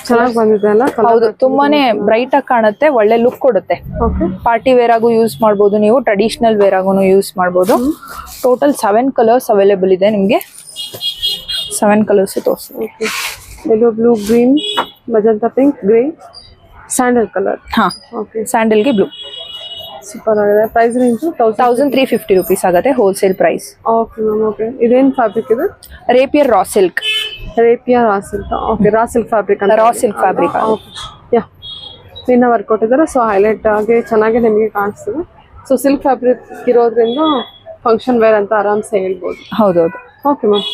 ಚೆನ್ನಾಗಿ ಬಂದಿದೆ ಅಲ್ಲ? ಹೌದು, ತುಂಬಾನೇ ಬ್ರೈಟ್ ಆಗಿ ಕಾಣುತ್ತೆ, ಒಳ್ಳೆ ಲುಕ್ ಕೊಡುತ್ತೆ. ಪಾರ್ಟಿ ವೇರ್ ಆಗು ಯೂಸ್ ಮಾಡಬಹುದು ನೀವು, ಟ್ರೆಡಿಷನಲ್ ವೇರ್ ಆಗು ಯೂಸ್ ಮಾಡಬಹುದು. ಟೋಟಲ್ 7 ಕಲರ್ಸ್ ಅವೈಲೇಬಲ್ ಇದೆ ನಿಮ್ಗೆ. 7 ಕಲರ್ಸ್ ತೋರಿಸ್ತೀನಿ. Yellow, blue, green, magenta pink, grey, sandal colour. ಹಾ, ಓಕೆ. ಸ್ಯಾಂಡಲ್ಗೆ ಬ್ಲೂ. ಸೂಪರ್ ಆಗಿದೆ. ಪ್ರೈಸ್ ರೇಂಜ್ 1350 rupees ಆಗುತ್ತೆ, wholesale price. Okay ma'am. Okay. ಇದೇನು ಫ್ಯಾಬ್ರಿಕ್ ಇದೆ? Rapier raw silk. Rapier raw silk. Okay. Raw silk fabric ಅಂತ. Raw silk fabric. ಯಾ, ಇನ್ನ ವರ್ಕ್ ಕೊಟ್ಟಿದ್ದಾರೆ. ಸೊ ಹೈಲೈಟ್ ಆಗಿ ಚೆನ್ನಾಗಿ ನಿಮಗೆ ಕಾಣಿಸ್ತದೆ. ಸೊ ಸಿಲ್ಕ್ ಫ್ಯಾಬ್ರಿಕ್ ಇರೋದ್ರಿಂದ ಫಂಕ್ಷನ್ ವೇರ್ ಅಂತ ಆರಾಮ್ಸೆ ಹೇಳ್ಬೋದು. ಹೌದೌದು. Okay ma'am.